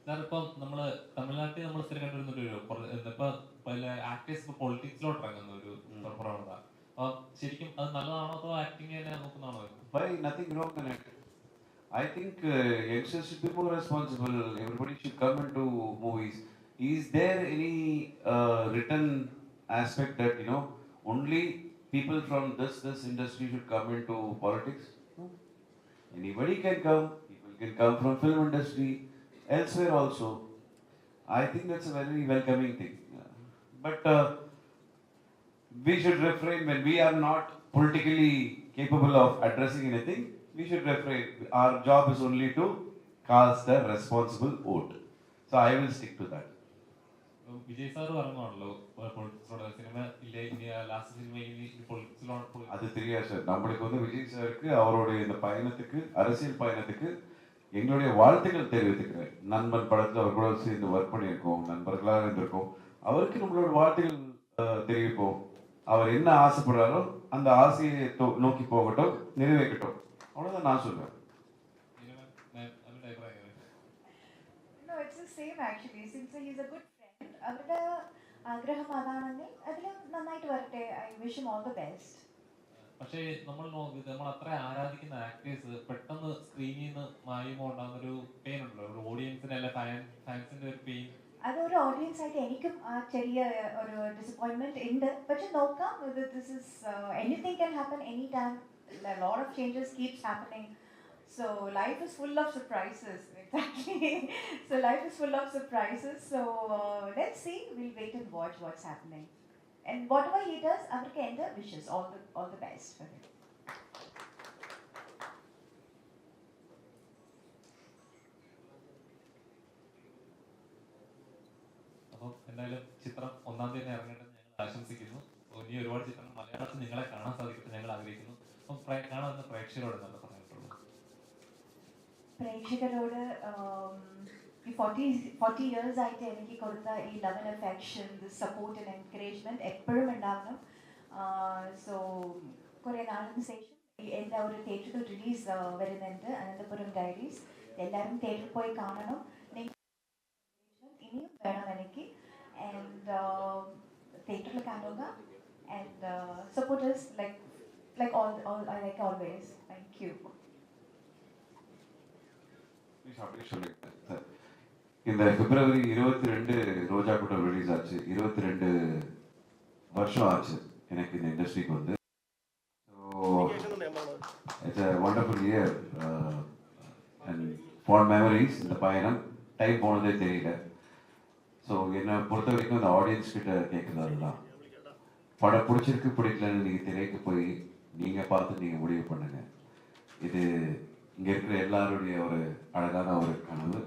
Speaker 10: Sir, ഇപ്പം നമ്മള് തമിഴ്നാട്ടിൽ നമ്മൾ സ്ഥിരം കണ്ടുവരുന്നൊരു ഇപ്പൊ ആക്ടേഴ്സ് ഇപ്പൊ പൊളിറ്റിക്സിലോട്ട് ഇറങ്ങുന്ന ഒരു പ്രവണത. അപ്പൊ ശരിക്കും അത് നല്ലതാണോ അതോ ആക്ടിങ് തന്നെ നോക്കുന്നതാണോ?
Speaker 3: Nothing wrong in it. I think youngsters should be more responsible. Everybody should come into movies. Is there any written aspect that, you know, only people from this industry should come into politics? No. Anybody can come. People can come from film industry, elsewhere also. I think that's a very welcoming thing. But we should refrain when we are not politically capable of addressing anything. We should refrain. Our job is only to cast a responsible vote. So I will stick to that.
Speaker 10: Vijay sir പറഞ്ഞാണല്ലോ പൊളിറ്റിക്സിലോട് സിനിമ ഇല്ലേ, last സിനിമ പൊളിറ്റിക്സിലോട്.
Speaker 3: அது தெரியாது sir. நம்மளுக்கு வந்து விஜய் சாருக்கு அவருடைய இந்த பயணத்துக்கு, அரசியல் பயணத்துக்கு எங்களுடைய வாழ்த்துக்கள் தெரிவித்துக்கிறேன். நண்பன் படத்தில் அவர் கூட சேர்ந்து ஒர்க் பண்ணியிருக்கோம், நண்பர்களாக இருந்திருக்கோம். அவருக்கு நம்மளோட வாழ்த்துக்கள் தெரிவிப்போம். அவர் என்ன ஆசைப்படுறாரோ அந்த ஆசையை நோக்கி போகட்டும், நிறைவேற்றட்டும். அவ்வளோதான் நான் சொல்லுவேன்.
Speaker 2: No, it's the same actually. Since he's a good friend, അവരുടെ ആഗ്രഹം അതാണെങ്കിൽ അതിൽ നന്നായിട്ട് വരട്ടെ. I wish him all the best.
Speaker 10: പക്ഷേ നമ്മൾ അത്ര ആരാധിക്കുന്ന ആക്ടേഴ്സ് പെട്ടെന്ന് സ്ക്രീനിൽ നിന്ന് മായുമ്പോൾ ഉണ്ടാകുന്നൊരു പെയിൻ ഉണ്ടല്ലോ, ഒരു ഓഡിയൻസിന് അല്ല ഫാൻസിന്റെ ഒരു പെയിൻ.
Speaker 2: അതൊരു ഓഡിയൻസ് ആയിട്ട് എനിക്കും ആ ചെറിയ ഒരു ഡിസപ്പോയിൻമെന്റ് ഉണ്ട്. പക്ഷെ നോക്കാം, this is anything can happen any time. A lot of changes keeps happening. So life is full of surprises. Exactly. So life is full of surprises. So let's see. We'll wait and watch what's happening. And whatever he does, avarke enda wishes all the best for him.
Speaker 10: അപ്പം എന്തായാലും ചിത്രം 1-ാം തീയതി ഇറങ്ങട്ടെ ഞങ്ങൾ ആശംസിക്കുന്നു. ഇനി ഒരുപാട് ചിത്രങ്ങൾ മലയാളത്തിൽ നിങ്ങളെ കാണാൻ സാധിക്കട്ടെ ഞങ്ങൾ ആഗ്രഹിക്കുന്നു. അപ്പം കാണുന്ന പ്രേക്ഷകരോട് എന്താണ് പറഞ്ഞിട്ടുള്ളത്?
Speaker 2: പ്രേക്ഷകരോട് ഈ 40 years ആയിട്ട് എനിക്ക് കൊടുത്ത ഈ love and affection, the support and encouragement എപ്പോഴും ഉണ്ടാവണം. സോ കുറേ നാളിന് ശേഷം എൻ്റെ ഒരു തിയേറ്ററിൽ റിലീസ് വരുന്നുണ്ട്, അനന്തപുരം ഡയറീസ്. എല്ലാവരും തിയേറ്ററിൽ പോയി കാണണം. ഇനിയും വേണം എനിക്ക്. ആൻഡ് തിയേറ്ററിൽ കാണുക and supporters like always. Thank you.
Speaker 3: இந்த பிப்ரவரி 22 ரோஜா கூட்டம் ரிலீஸ் ஆச்சு. 22 வருஷம் ஆச்சு எனக்கு இந்த இண்டஸ்ட்ரிக்கு வந்து. So it's a wonderful year and fond memories. இந்த பயணம் டைம் போனதே தெரியல. ஸோ என்னை பொறுத்த வரைக்கும் இந்த ஆடியன்ஸ் கிட்ட கேட்குறது தான், படம் பிடிச்சிருக்கு பிடிக்கலன்னு நீங்கள் திரைக்கு போய் நீங்கள் பார்த்து நீங்கள் முடிவு பண்ணுங்க. இது இங்கே இருக்கிற எல்லாருடைய ஒரு அழகான ஒரு கனவு.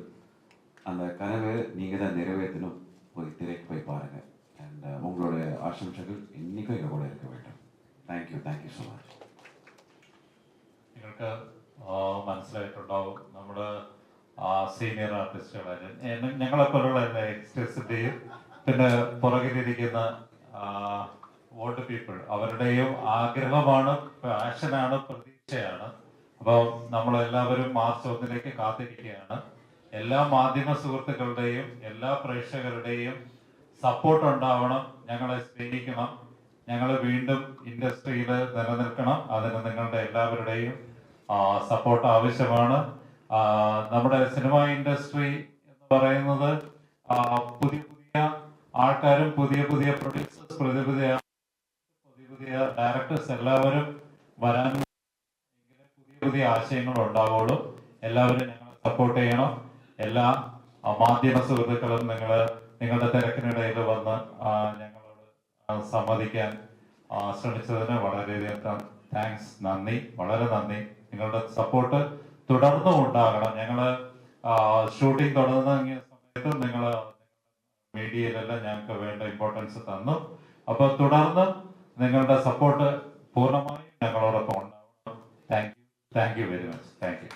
Speaker 3: அந்த கனவை நீங்கள் தான் நிறைவேற்றணும். போய் திரைக்கு போய் பாருங்கள். அண்ட் உங்களோட ஆசம்சைகள் இன்னைக்கும் எங்கள் கூட இருக்க வேண்டும். Thank you so much.
Speaker 1: നിങ്ങൾക്ക് മനസ്സിലായിട്ടുണ്ടാവും നമ്മുടെ സീനിയർ ആർട്ടിസ്റ്റുകളെ ഞങ്ങളെപ്പോലുള്ള യങ്സ്റ്റേഴ്സിൻ്റെയും പിന്നെ പുറകിലിരിക്കുന്ന ഓൾഡ് പീപ്പിൾ അവരുടെയും ആഗ്രഹമാണ്, പാഷനാണ്, പ്രതീക്ഷയാണ്. അപ്പോൾ നമ്മളെല്ലാവരും മാർച്ച് 1 കാത്തിരിക്കുകയാണ്. എല്ലാ മാധ്യമ സുഹൃത്തുക്കളുടെയും എല്ലാ പ്രേക്ഷകരുടെയും സപ്പോർട്ട് ഉണ്ടാവണം. ഞങ്ങളെ സ്നേഹിക്കണം. ഞങ്ങൾ വീണ്ടും ഇൻഡസ്ട്രിയിൽ നിലനിൽക്കണം. അതിന് നിങ്ങളുടെ എല്ലാവരുടെയും സപ്പോർട്ട് ആവശ്യമാണ്. നമ്മുടെ സിനിമ ഇൻഡസ്ട്രി എന്ന് പറയുന്നത് പുതിയ പുതിയ ആൾക്കാരും പുതിയ പുതിയ പ്രൊഡ്യൂസേഴ്സ് പുതിയ പുതിയ ഡയറക്ടേഴ്സ് എല്ലാവരും വരാൻ പുതിയ പുതിയ ആശയങ്ങൾ ഉണ്ടാവുള്ളൂ. എല്ലാവരും ഞങ്ങളെ സപ്പോർട്ട് ചെയ്യണം. എല്ലാ മാധ്യമ സുഹൃത്തുക്കളും നിങ്ങളുടെ തിരക്കിനിടയിൽ വന്ന് ഞങ്ങളോട് സമ്മതിക്കാൻ ശ്രമിച്ചതിന് വളരെയധികം താങ്ക്സ്, നന്ദി, വളരെ നന്ദി. നിങ്ങളുടെ സപ്പോർട്ട് തുടർന്നും ഉണ്ടാകണം. ഞങ്ങൾ ഷൂട്ടിംഗ് തുടങ്ങുന്ന സമയത്ത് നിങ്ങൾ മീഡിയയിലെല്ലാം ഞങ്ങൾക്ക് വേണ്ട ഇമ്പോർട്ടൻസ് തന്നു. അപ്പോൾ തുടർന്ന് നിങ്ങളുടെ സപ്പോർട്ട് പൂർണ്ണമായും ഞങ്ങളോടൊപ്പം ഉണ്ടാവണം. Thank you very much. Thank you.